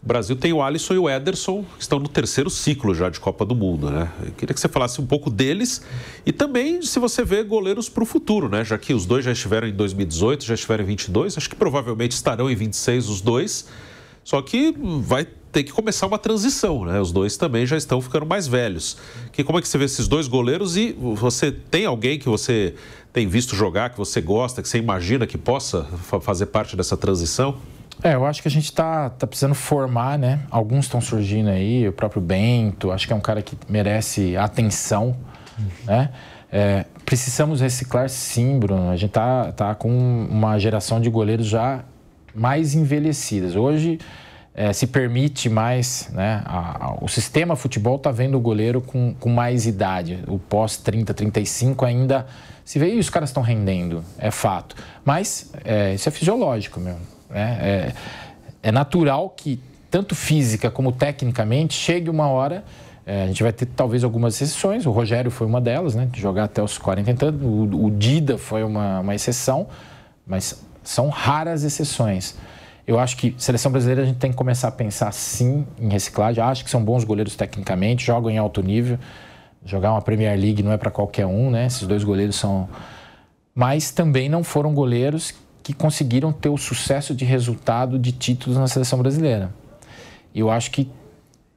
O Brasil tem o Alisson e o Ederson, que estão no 3º ciclo já de Copa do Mundo, né? Eu queria que você falasse um pouco deles e também se você vê goleiros para o futuro, né? Já que os dois já estiveram em 2018, já estiveram em 22, acho que provavelmente estarão em 26 os dois, só que vai ter que começar uma transição, né? Os dois também já estão ficando mais velhos. Como é que você vê esses dois goleiros e você tem alguém que você tem visto jogar, que você gosta, que você imagina que possa fazer parte dessa transição? Eu acho que a gente tá precisando formar, né? Alguns estão surgindo aí, o próprio Bento, acho que é um cara que merece atenção, né? Precisamos reciclar sim, Bruno. A gente tá com uma geração de goleiros já mais envelhecidas. Hoje se permite mais, né? O sistema futebol tá vendo o goleiro com mais idade. O pós-30, 35 ainda se vê, e os caras estão rendendo, é fato. Mas isso é fisiológico mesmo. É natural que, tanto física como tecnicamente, chegue uma hora, a gente vai ter talvez algumas exceções, o Rogério foi uma delas, né, de jogar até os 40 anos, o Dida foi uma exceção, mas são raras exceções. Eu acho que seleção brasileira a gente tem que começar a pensar sim em reciclagem, acho que são bons goleiros tecnicamente, jogam em alto nível, jogar uma Premier League não é para qualquer um, né, esses dois goleiros são... Mas também não foram goleiros que conseguiram ter o sucesso de resultado de títulos na seleção brasileira. E eu acho que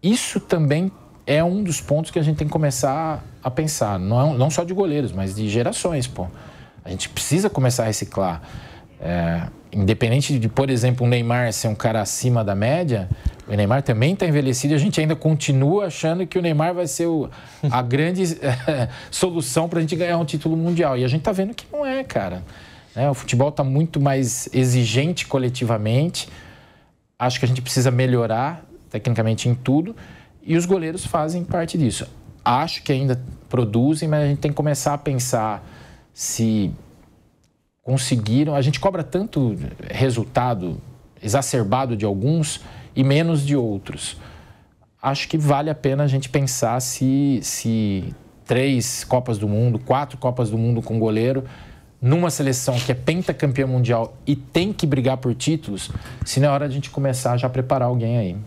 isso também é um dos pontos que a gente tem que começar a pensar, não só de goleiros, mas de gerações, pô. A gente precisa começar a reciclar. Independente de, por exemplo, o Neymar ser um cara acima da média, o Neymar também está envelhecido e a gente ainda continua achando que o Neymar vai ser a grande solução para a gente ganhar um título mundial. E a gente está vendo que não é, cara. O futebol está muito mais exigente coletivamente. Acho que a gente precisa melhorar tecnicamente em tudo. E os goleiros fazem parte disso. Acho que ainda produzem, mas a gente tem que começar a pensar se conseguiram... A gente cobra tanto resultado exacerbado de alguns e menos de outros. Acho que vale a pena a gente pensar se 3 Copas do Mundo, 4 Copas do Mundo com goleiro... numa seleção que é pentacampeã mundial e tem que brigar por títulos, se não é hora de a gente começar a já preparar alguém aí.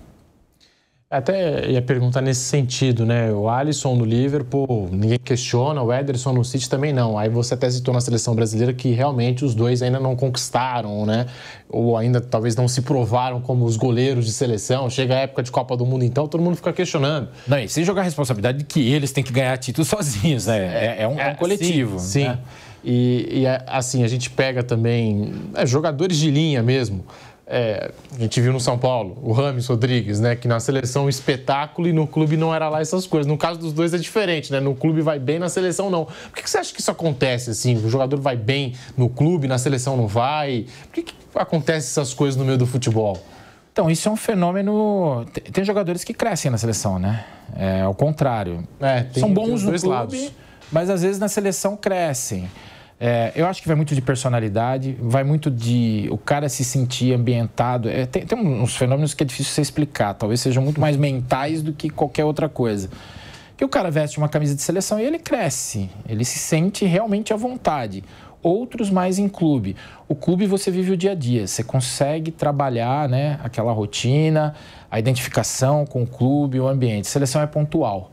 Até ia perguntar nesse sentido, né? O Alisson no Liverpool, ninguém questiona, o Ederson no City também não. Aí você até citou na seleção brasileira que realmente os dois ainda não conquistaram, né? Ou ainda talvez não se provaram como os goleiros de seleção. Chega a época de Copa do Mundo, então todo mundo fica questionando. Não, e sem jogar a responsabilidade de que eles têm que ganhar títulos sozinhos, né? É um coletivo. Sim. Né? E assim, a gente pega também jogadores de linha mesmo. A gente viu no São Paulo, o Rames Rodrigues, né? Que na seleção espetáculo e no clube não era lá essas coisas. No caso dos dois é diferente, né? No clube vai bem, na seleção não. Por que você acha que isso acontece, assim? O jogador vai bem no clube, na seleção não vai? Por que acontece essas coisas no meio do futebol? Então, isso é um fenômeno... Tem jogadores que crescem na seleção, né? Ao contrário. São bons no clube, mas às vezes na seleção crescem. Eu acho que vai muito de personalidade, vai muito de o cara se sentir ambientado. Tem uns fenômenos que é difícil você explicar, talvez sejam muito mais mentais do que qualquer outra coisa. Que o cara veste uma camisa de seleção e ele cresce, ele se sente realmente à vontade. Outros mais em clube. O clube você vive o dia a dia, você consegue trabalhar, né, aquela rotina, a identificação com o clube, o ambiente. Seleção é pontual.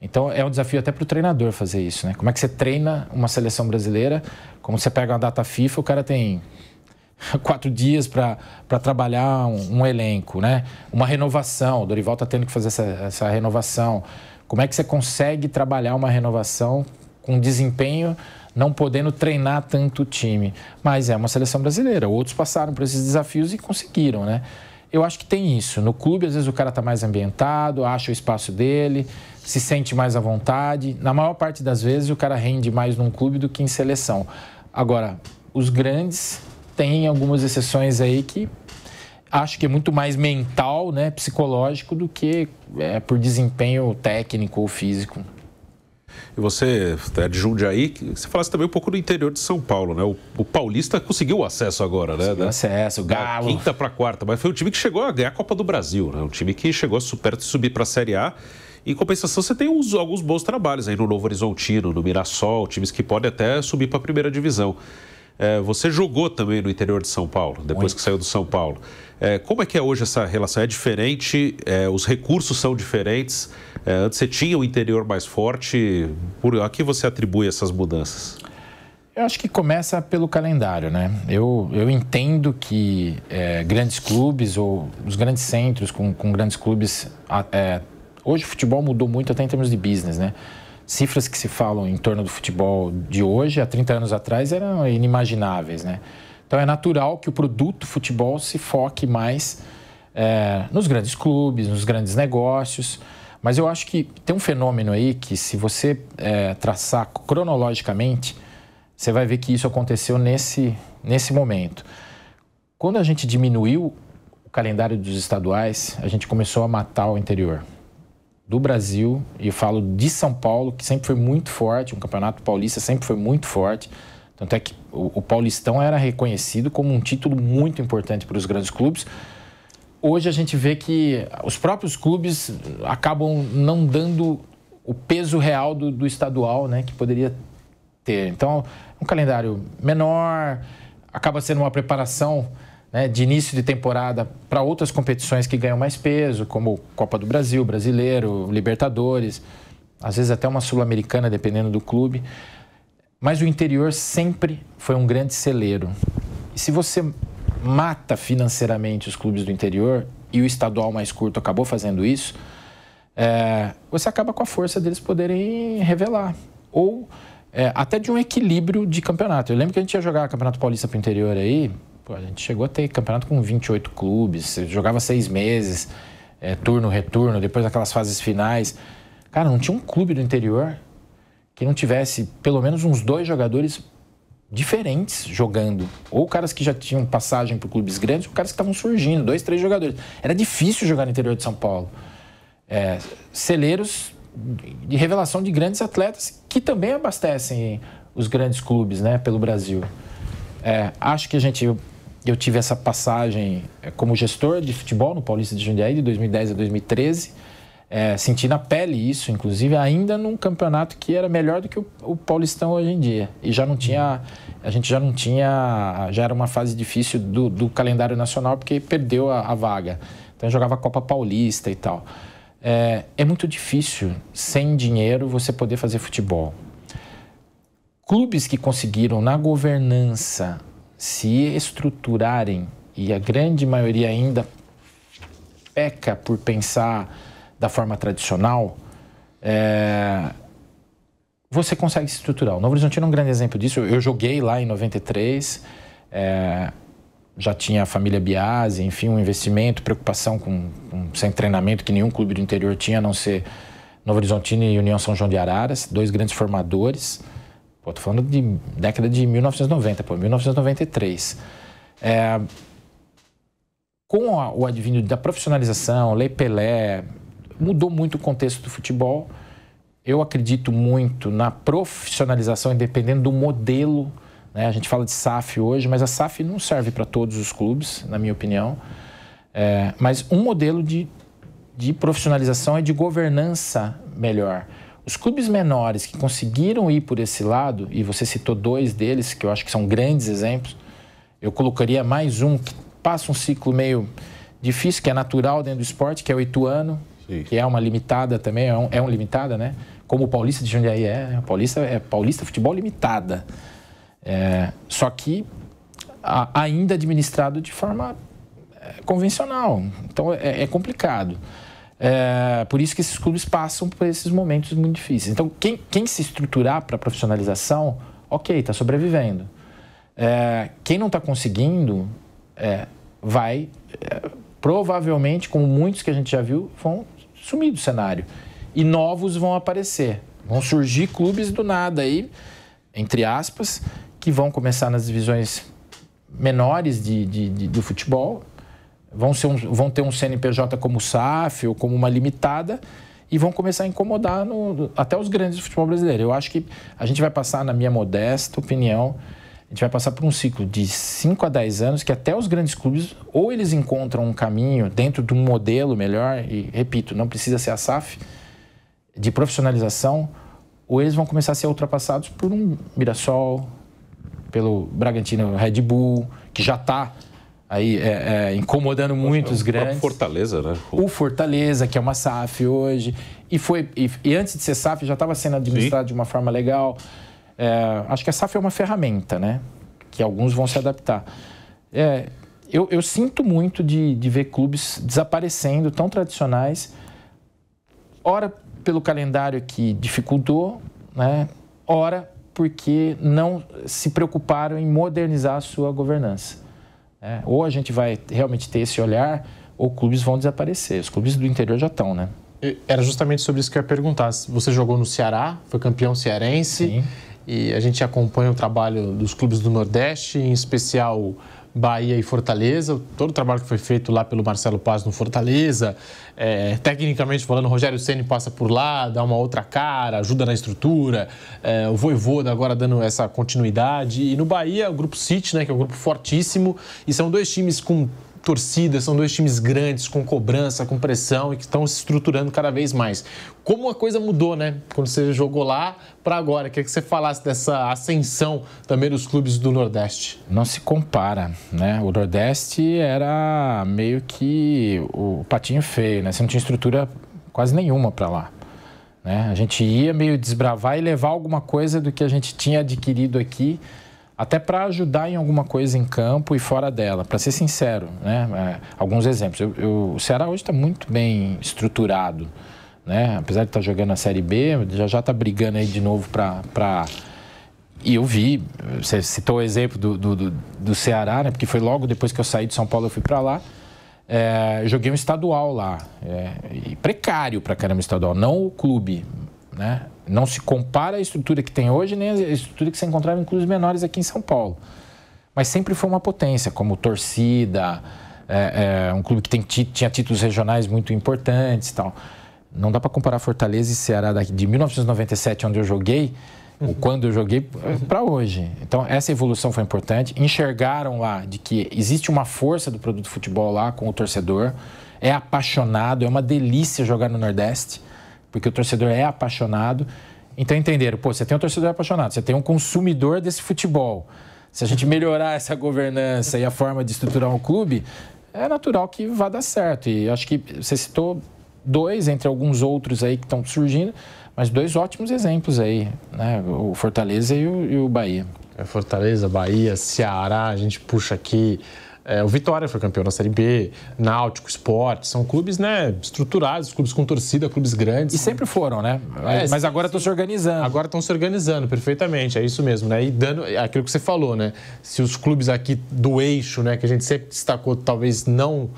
Então é um desafio até para o treinador fazer isso, né? Como é que você treina uma seleção brasileira? Como você pega uma data FIFA, o cara tem 4 dias para trabalhar um elenco, né? Uma renovação, o Dorival está tendo que fazer essa renovação. Como é que você consegue trabalhar uma renovação com desempenho, não podendo treinar tanto o time? Mas é uma seleção brasileira, outros passaram por esses desafios e conseguiram, né? Eu acho que tem isso. No clube, às vezes, o cara está mais ambientado, acha o espaço dele, se sente mais à vontade. Na maior parte das vezes, o cara rende mais num clube do que em seleção. Agora, os grandes têm algumas exceções aí que acho que é muito mais mental, né, psicológico, do que por desempenho técnico ou físico. E você é de Jundiaí, você falasse também um pouco do interior de São Paulo, né? O Paulista conseguiu o acesso agora, né? Conseguiu acesso, o Galo. Quinta para quarta, mas foi um time que chegou a ganhar a Copa do Brasil, né? Um time que chegou perto de subir para a Série A. Em compensação, você tem alguns bons trabalhos aí no Novo Horizontino, no Mirassol, times que podem até subir para a primeira divisão. Você jogou também no interior de São Paulo, depois que saiu do São Paulo. Como é que é hoje essa relação? É diferente? Os recursos são diferentes? Antes você tinha o interior mais forte. A que você atribui essas mudanças? Eu acho que começa pelo calendário, né? Eu entendo que grandes clubes ou os grandes centros com grandes clubes... hoje o futebol mudou muito até em termos de business, né? Cifras que se falam em torno do futebol de hoje, há 30 anos atrás, eram inimagináveis, né? Então é natural que o produto futebol se foque mais nos grandes clubes, nos grandes negócios. Mas eu acho que tem um fenômeno aí que, se você traçar cronologicamente, você vai ver que isso aconteceu nesse momento. Quando a gente diminuiu o calendário dos estaduais, a gente começou a matar o interior do Brasil, e eu falo de São Paulo, que sempre foi muito forte, um campeonato paulista sempre foi muito forte, tanto é que o Paulistão era reconhecido como um título muito importante para os grandes clubes. Hoje a gente vê que os próprios clubes acabam não dando o peso real do estadual, né, que poderia ter. Então, um calendário menor, acaba sendo uma preparação, né, de início de temporada para outras competições que ganham mais peso, como Copa do Brasil, Brasileiro, Libertadores, às vezes até uma Sul-Americana, dependendo do clube. Mas o interior sempre foi um grande celeiro. E se você mata financeiramente os clubes do interior, e o estadual mais curto acabou fazendo isso, você acaba com a força deles poderem revelar. Ou até de um equilíbrio de campeonato. Eu lembro que a gente ia jogar Campeonato Paulista para o interior aí, a gente chegou a ter campeonato com 28 clubes, você jogava 6 meses, turno, retorno, depois daquelas fases finais. Cara, não tinha um clube do interior que não tivesse pelo menos uns 2 jogadores diferentes jogando. Ou caras que já tinham passagem por clubes grandes, ou caras que estavam surgindo, 2, 3 jogadores. Era difícil jogar no interior de São Paulo. Celeiros de revelação de grandes atletas que também abastecem os grandes clubes, né, pelo Brasil. Acho que eu tive essa passagem como gestor de futebol no Paulista de Jundiaí, de 2010 a 2013. Senti na pele isso, inclusive, ainda num campeonato que era melhor do que o Paulistão hoje em dia. E já era uma fase difícil do calendário nacional, porque perdeu a vaga. Então eu jogava a Copa Paulista e tal. É muito difícil, sem dinheiro, você poder fazer futebol. Clubes que conseguiram, na governança, se estruturarem, e a grande maioria ainda peca por pensar da forma tradicional, você consegue se estruturar. O Novo Horizontino é um grande exemplo disso. Eu joguei lá em 93, já tinha a família Biasi, enfim, um investimento, preocupação sem treinamento que nenhum clube do interior tinha, a não ser Novo Horizontino e União São João de Araras, 2 grandes formadores. Tô falando de década de 1990, 1993. Com o advínio da profissionalização, Lei Pelé, mudou muito o contexto do futebol Eu acredito muito na profissionalização, dependendo do modelo, né? A gente fala de SAF hoje, mas a SAF não serve para todos os clubes, na minha opinião. Mas um modelo de profissionalização e de governança melhor. Os clubes menores que conseguiram ir por esse lado, e você citou 2 deles, que eu acho que são grandes exemplos, eu colocaria mais um que passa um ciclo meio difícil, que é natural dentro do esporte, que é o Ituano, sim, que é uma limitada também, é uma limitada, né? Como o Paulista de Jundiaí é Paulista Futebol Limitada. Só que ainda administrado de forma convencional. Então, é complicado. Por isso que esses clubes passam por esses momentos muito difíceis. Então, quem se estruturar para a profissionalização, ok, está sobrevivendo. Quem não está conseguindo, vai, provavelmente, como muitos que a gente já viu, vão sumir do cenário. E novos vão aparecer. Vão surgir clubes do nada aí, entre aspas, que vão começar nas divisões menores do futebol, vão ter um CNPJ como o SAF ou como uma limitada e vão começar a incomodar até os grandes do futebol brasileiro. Eu acho que a gente vai passar, na minha modesta opinião, a gente vai passar por um ciclo de 5 a 10 anos que até os grandes clubes, ou eles encontram um caminho dentro de um modelo melhor, e repito, não precisa ser a SAF, de profissionalização, ou eles vão começar a ser ultrapassados por um Mirassol, pelo Bragantino Red Bull, que já está aí incomodando muito os grandes. O Fortaleza, né? O Fortaleza, que é uma SAF hoje, e antes de ser SAF já estava sendo administrado, sim, de uma forma legal. Acho que a SAF é uma ferramenta, né? Que alguns vão se adaptar. Eu sinto muito de ver clubes desaparecendo, tão tradicionais, ora pelo calendário que dificultou, né? Ora porque não se preocuparam em modernizar a sua governança. Ou a gente vai realmente ter esse olhar, ou clubes vão desaparecer. Os clubes do interior já estão, né? Era justamente sobre isso que eu ia perguntar. Você jogou no Ceará, foi campeão cearense, sim, e a gente acompanha o trabalho dos clubes do Nordeste, em especial Bahia e Fortaleza, todo o trabalho que foi feito lá pelo Marcelo Paz no Fortaleza, tecnicamente falando, o Rogério Ceni passa por lá, dá uma outra cara, ajuda na estrutura, o Vojvoda agora dando essa continuidade, e no Bahia o Grupo City, né, que é um grupo fortíssimo, e são 2 times com torcida, são 2 times grandes, com cobrança, com pressão, e que estão se estruturando cada vez mais. Como a coisa mudou, né? Quando você jogou lá para agora. Queria que você falasse dessa ascensão também dos clubes do Nordeste. Não se compara, né? O Nordeste era meio que o patinho feio, né? Você não tinha estrutura quase nenhuma para lá, né? A gente ia meio desbravar e levar alguma coisa do que a gente tinha adquirido aqui, até para ajudar em alguma coisa em campo e fora dela, para ser sincero, né? Alguns exemplos. O Ceará hoje está muito bem estruturado, né? Apesar de estar jogando a Série B, já está brigando aí de novo para... E eu vi, você citou o exemplo do Ceará, né? Porque foi logo depois que eu saí de São Paulo, eu fui para lá. Eu joguei um estadual lá, e precário para caramba o estadual, não o clube, né? Não se compara a estrutura que tem hoje, nem a estrutura que você encontrava em clubes menores aqui em São Paulo. Mas sempre foi uma potência, como torcida, um clube que tinha títulos regionais muito importantes e tal. Não dá para comparar Fortaleza e Ceará de 1997, onde eu joguei, ou quando eu joguei, para hoje. Então, essa evolução foi importante. Enxergaram lá de que existe uma força do produto futebol lá com o torcedor. É apaixonado, é uma delícia jogar no Nordeste, porque o torcedor é apaixonado. Então entenderam, você tem um torcedor apaixonado, você tem um consumidor desse futebol. Se a gente melhorar essa governança e a forma de estruturar um clube, é natural que vá dar certo. E acho que você citou 2 entre alguns outros aí que estão surgindo, mas 2 ótimos exemplos aí, né? O Fortaleza e o Bahia. Fortaleza, Bahia, Ceará, a gente puxa aqui... o Vitória foi campeão da Série B, Náutico, Sport, são clubes, né, estruturados, clubes com torcida, clubes grandes. E sempre foram, né? Mas agora estão se organizando. Agora estão se organizando, perfeitamente, é isso mesmo, né? E dando aquilo que você falou, né? Se os clubes aqui do eixo, né, que a gente sempre destacou, talvez não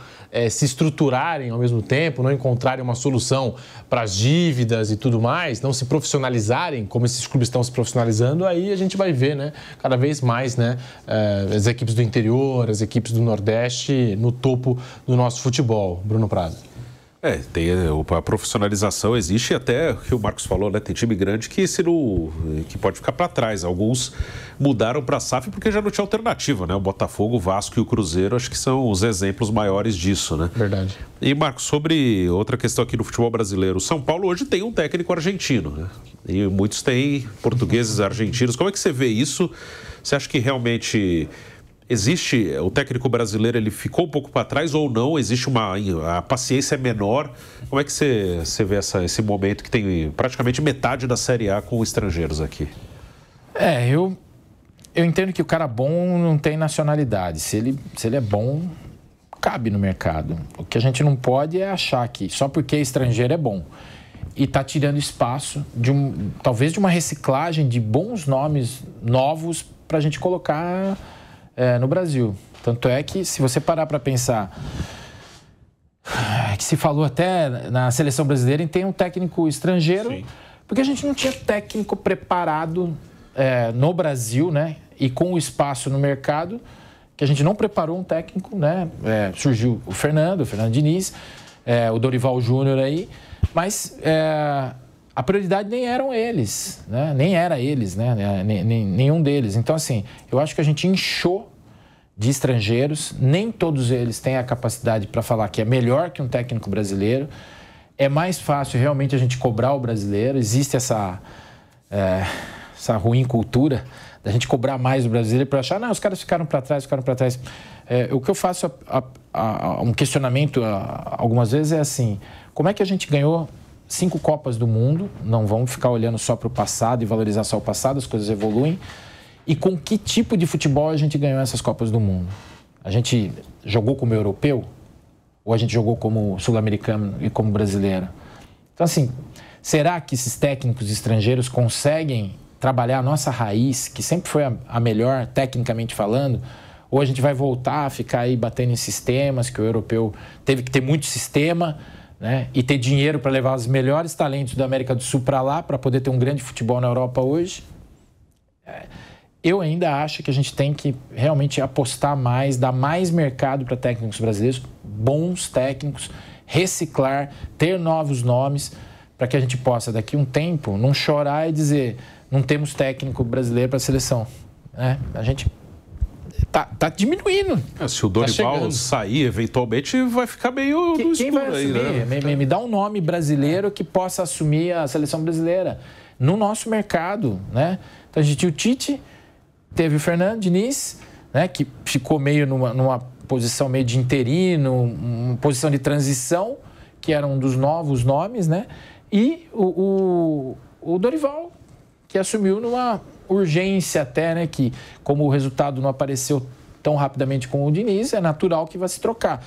se estruturarem ao mesmo tempo, não encontrarem uma solução para as dívidas e tudo mais, não se profissionalizarem como esses clubes estão se profissionalizando, aí a gente vai ver, né, cada vez mais, né, as equipes do interior, as equipes do Nordeste no topo do nosso futebol. Bruno Prado. Tem a profissionalização existe, até o que o Marcos falou, né? Tem time grande que pode ficar para trás. Alguns mudaram para a SAF porque já não tinha alternativa, né? O Botafogo, o Vasco e o Cruzeiro acho que são os exemplos maiores disso, né? Verdade. E, Marcos, sobre outra questão aqui no futebol brasileiro, o São Paulo hoje tem um técnico argentino, né? E muitos têm portugueses argentinos. Como é que você vê isso? Você acha que realmente existe, o técnico brasileiro ele ficou um pouco para trás ou não? Existe a paciência é menor? Como é que você vê esse momento que tem praticamente metade da Série A com estrangeiros aqui? Eu entendo que o cara bom não tem nacionalidade. Se ele é bom, cabe no mercado. O que a gente não pode é achar que só porque é estrangeiro é bom. E está tirando espaço talvez de uma reciclagem de bons nomes novos para a gente colocar no Brasil. Tanto é que, se você parar para pensar, que se falou até na seleção brasileira em ter um técnico estrangeiro, sim, porque a gente não tinha técnico preparado no Brasil, né? E com o espaço no mercado, que a gente não preparou um técnico, né? Surgiu o Fernando Diniz, o Dorival Júnior aí, mas a prioridade nem eram eles, né? Nem era eles, né? Nenhum deles. Então, assim, eu acho que a gente inchou de estrangeiros, nem todos eles têm a capacidade para falar que é melhor que um técnico brasileiro. É mais fácil realmente a gente cobrar o brasileiro. Existe essa ruim cultura da gente cobrar mais o brasileiro para achar, não, os caras ficaram para trás. O que eu faço, um questionamento algumas vezes é assim, como é que a gente ganhou 5 Copas do Mundo? Não vamos ficar olhando só para o passado e valorizar só o passado, as coisas evoluem. E com que tipo de futebol a gente ganhou essas Copas do Mundo? A gente jogou como europeu? Ou a gente jogou como sul-americano e como brasileiro? Então, assim, será que esses técnicos estrangeiros conseguem trabalhar a nossa raiz, que sempre foi a melhor, tecnicamente falando? Ou a gente vai voltar a ficar aí batendo em sistemas, que o europeu teve que ter muito sistema, né? E ter dinheiro para levar os melhores talentos da América do Sul para lá, para poder ter um grande futebol na Europa hoje? Eu ainda acho que a gente tem que realmente apostar mais, dar mais mercado para técnicos brasileiros, bons técnicos, reciclar, ter novos nomes, para que a gente possa, daqui a um tempo, não chorar e dizer, não temos técnico brasileiro para a seleção. A gente tá diminuindo. Se o Dorival sair, eventualmente, vai ficar meio no escuro vai assumir, aí, né? Me dá um nome brasileiro que possa assumir a seleção brasileira no nosso mercado, né? Então, a gente tinha o Tite, teve o Fernando Diniz, né, que ficou meio numa posição meio de interino, uma posição de transição, que era um dos novos nomes, né? E o Dorival, que assumiu numa urgência até, né? Que como o resultado não apareceu tão rapidamente com o Diniz, é natural que vai se trocar.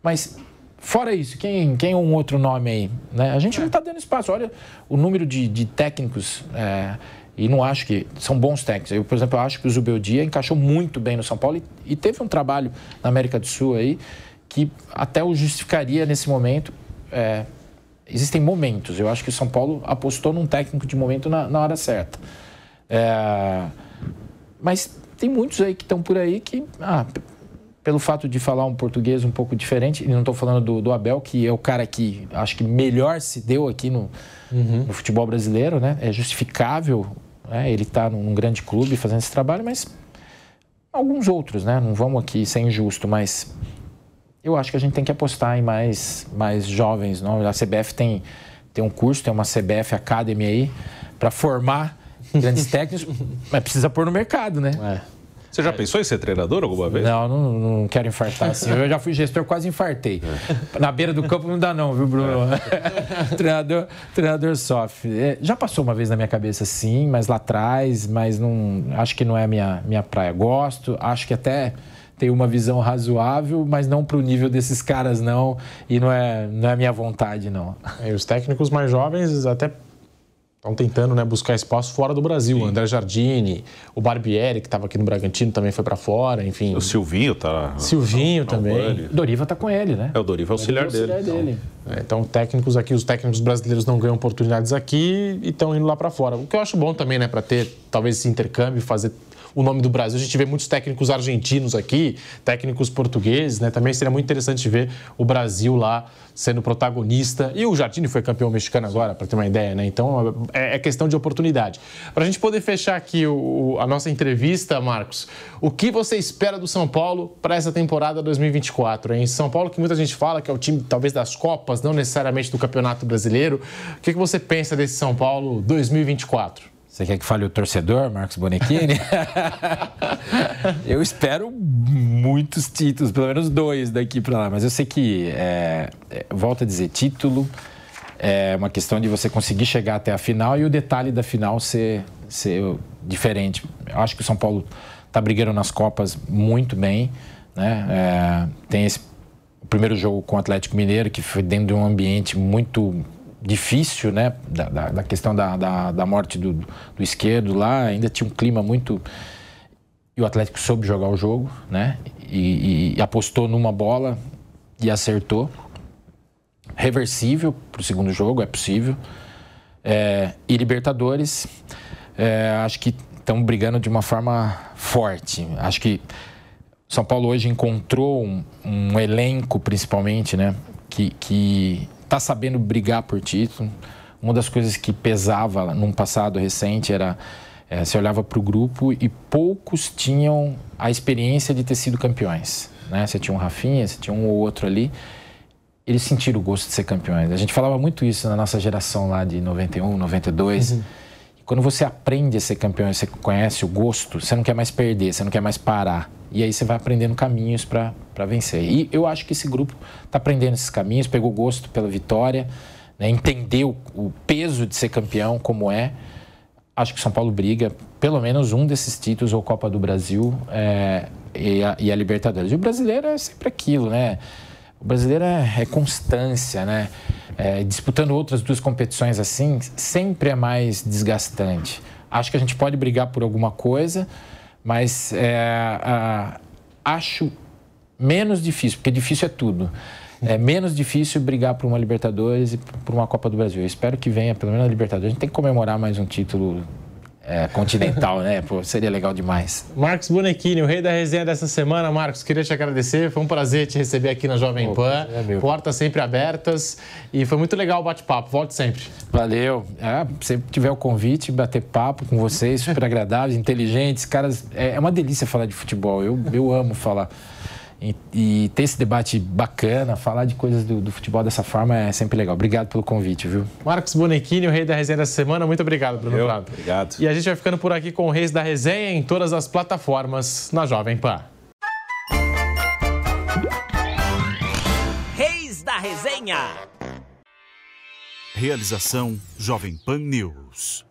Mas, fora isso, quem é um outro nome aí? Né? A gente não está dando espaço. Olha o número de técnicos... E não acho que são bons técnicos. Eu, por exemplo, acho que o Zubeldia encaixou muito bem no São Paulo e teve um trabalho na América do Sul aí que até o justificaria nesse momento. Existem momentos. Eu acho que o São Paulo apostou num técnico de momento na hora certa. Mas tem muitos aí que estão por aí que, pelo fato de falar um português um pouco diferente, e não estou falando do Abel, que é o cara que acho que melhor se deu aqui no futebol brasileiro, né? É justificável, né? Ele está num grande clube fazendo esse trabalho, mas alguns outros, né? Não vamos aqui ser injusto, mas eu acho que a gente tem que apostar em mais jovens, não? A CBF tem um curso, tem uma CBF Academy aí para formar grandes técnicos, mas precisa pôr no mercado, né? Você já pensou em ser treinador alguma vez? Não quero infartar assim. Eu já fui gestor, quase infartei. Na beira do campo não dá não, viu, Bruno? Treinador sofre. Já passou uma vez na minha cabeça, sim, mas lá atrás, mas não, acho que não é a minha praia. Gosto, acho que até tenho uma visão razoável, mas não para o nível desses caras, não. E não é a minha vontade, não. E os técnicos mais jovens até... estão tentando, né, buscar espaço fora do Brasil. Sim. O André Jardine, o Barbieri, que estava aqui no Bragantino, também foi para fora, enfim. O Silvinho tá... Silvinho também. O Doriva tá com ele, né? O Doriva é auxiliar dele. Então, técnicos aqui, os técnicos brasileiros não ganham oportunidades aqui e estão indo lá para fora. O que eu acho bom também, né, para ter talvez esse intercâmbio, fazer o nome do Brasil. A gente vê muitos técnicos argentinos aqui, técnicos portugueses, né? Também seria muito interessante ver o Brasil lá sendo protagonista. E o Jardine foi campeão mexicano agora, para ter uma ideia, né? Então, é questão de oportunidade. Para a gente poder fechar aqui a nossa entrevista, Marcos, o que você espera do São Paulo para essa temporada 2024, hein? São Paulo, que muita gente fala que é o time, talvez, das Copas, não necessariamente do Campeonato Brasileiro. O que você pensa desse São Paulo 2024? Você quer que fale o torcedor, Marcos Bonechini? Eu espero muitos títulos, pelo menos 2 daqui para lá. Mas eu sei que, volto a dizer, título é uma questão de você conseguir chegar até a final e o detalhe da final ser diferente. Eu acho que o São Paulo está brigando nas Copas muito bem, né? Tem o primeiro jogo com o Atlético Mineiro, que foi dentro de um ambiente muito difícil, né, da questão da morte do esquerdo lá, ainda tinha um clima muito... E o Atlético soube jogar o jogo, né, e apostou numa bola e acertou. Reversível para o segundo jogo, é possível. E Libertadores, acho que estão brigando de uma forma forte. Acho que São Paulo hoje encontrou um elenco, principalmente, né, que está sabendo brigar por título. Uma das coisas que pesava num passado recente era você olhava para o grupo e poucos tinham a experiência de ter sido campeões, né? Você tinha um Rafinha, você tinha um ou outro ali. Eles sentiram o gosto de ser campeões. A gente falava muito isso na nossa geração lá de 91, 92. Uhum. E quando você aprende a ser campeão, você conhece o gosto, você não quer mais perder, você não quer mais parar. E aí você vai aprendendo caminhos para vencer. E eu acho que esse grupo está aprendendo esses caminhos, pegou gosto pela vitória, né, entendeu o peso de ser campeão, como é. Acho que o São Paulo briga pelo menos um desses títulos, ou Copa do Brasil e a Libertadores. E o brasileiro é sempre aquilo, né? O brasileiro é constância, né? Disputando outras 2 competições assim, sempre é mais desgastante. Acho que a gente pode brigar por alguma coisa, mas acho menos difícil, porque difícil é tudo. É menos difícil brigar por uma Libertadores e por uma Copa do Brasil. Eu espero que venha pelo menos a Libertadores. A gente tem que comemorar mais um título continental, né? Pô, seria legal demais. Marcos Bonechini, o rei da resenha dessa semana. Marcos, queria te agradecer. Foi um prazer te receber aqui na Jovem Pan. Portas sempre abertas. E foi muito legal o bate-papo. Volte sempre. Valeu. Se tiver o convite, bater papo com vocês, super agradáveis, inteligentes. Caras, é uma delícia falar de futebol. Eu amo falar. E ter esse debate bacana, falar de coisas do futebol dessa forma é sempre legal. Obrigado pelo convite, viu? Marcos Bonechini, o rei da resenha dessa semana. Muito obrigado, Bruno Prado. Obrigado. E a gente vai ficando por aqui com o Reis da Resenha em todas as plataformas na Jovem Pan. Reis da Resenha. Realização Jovem Pan News.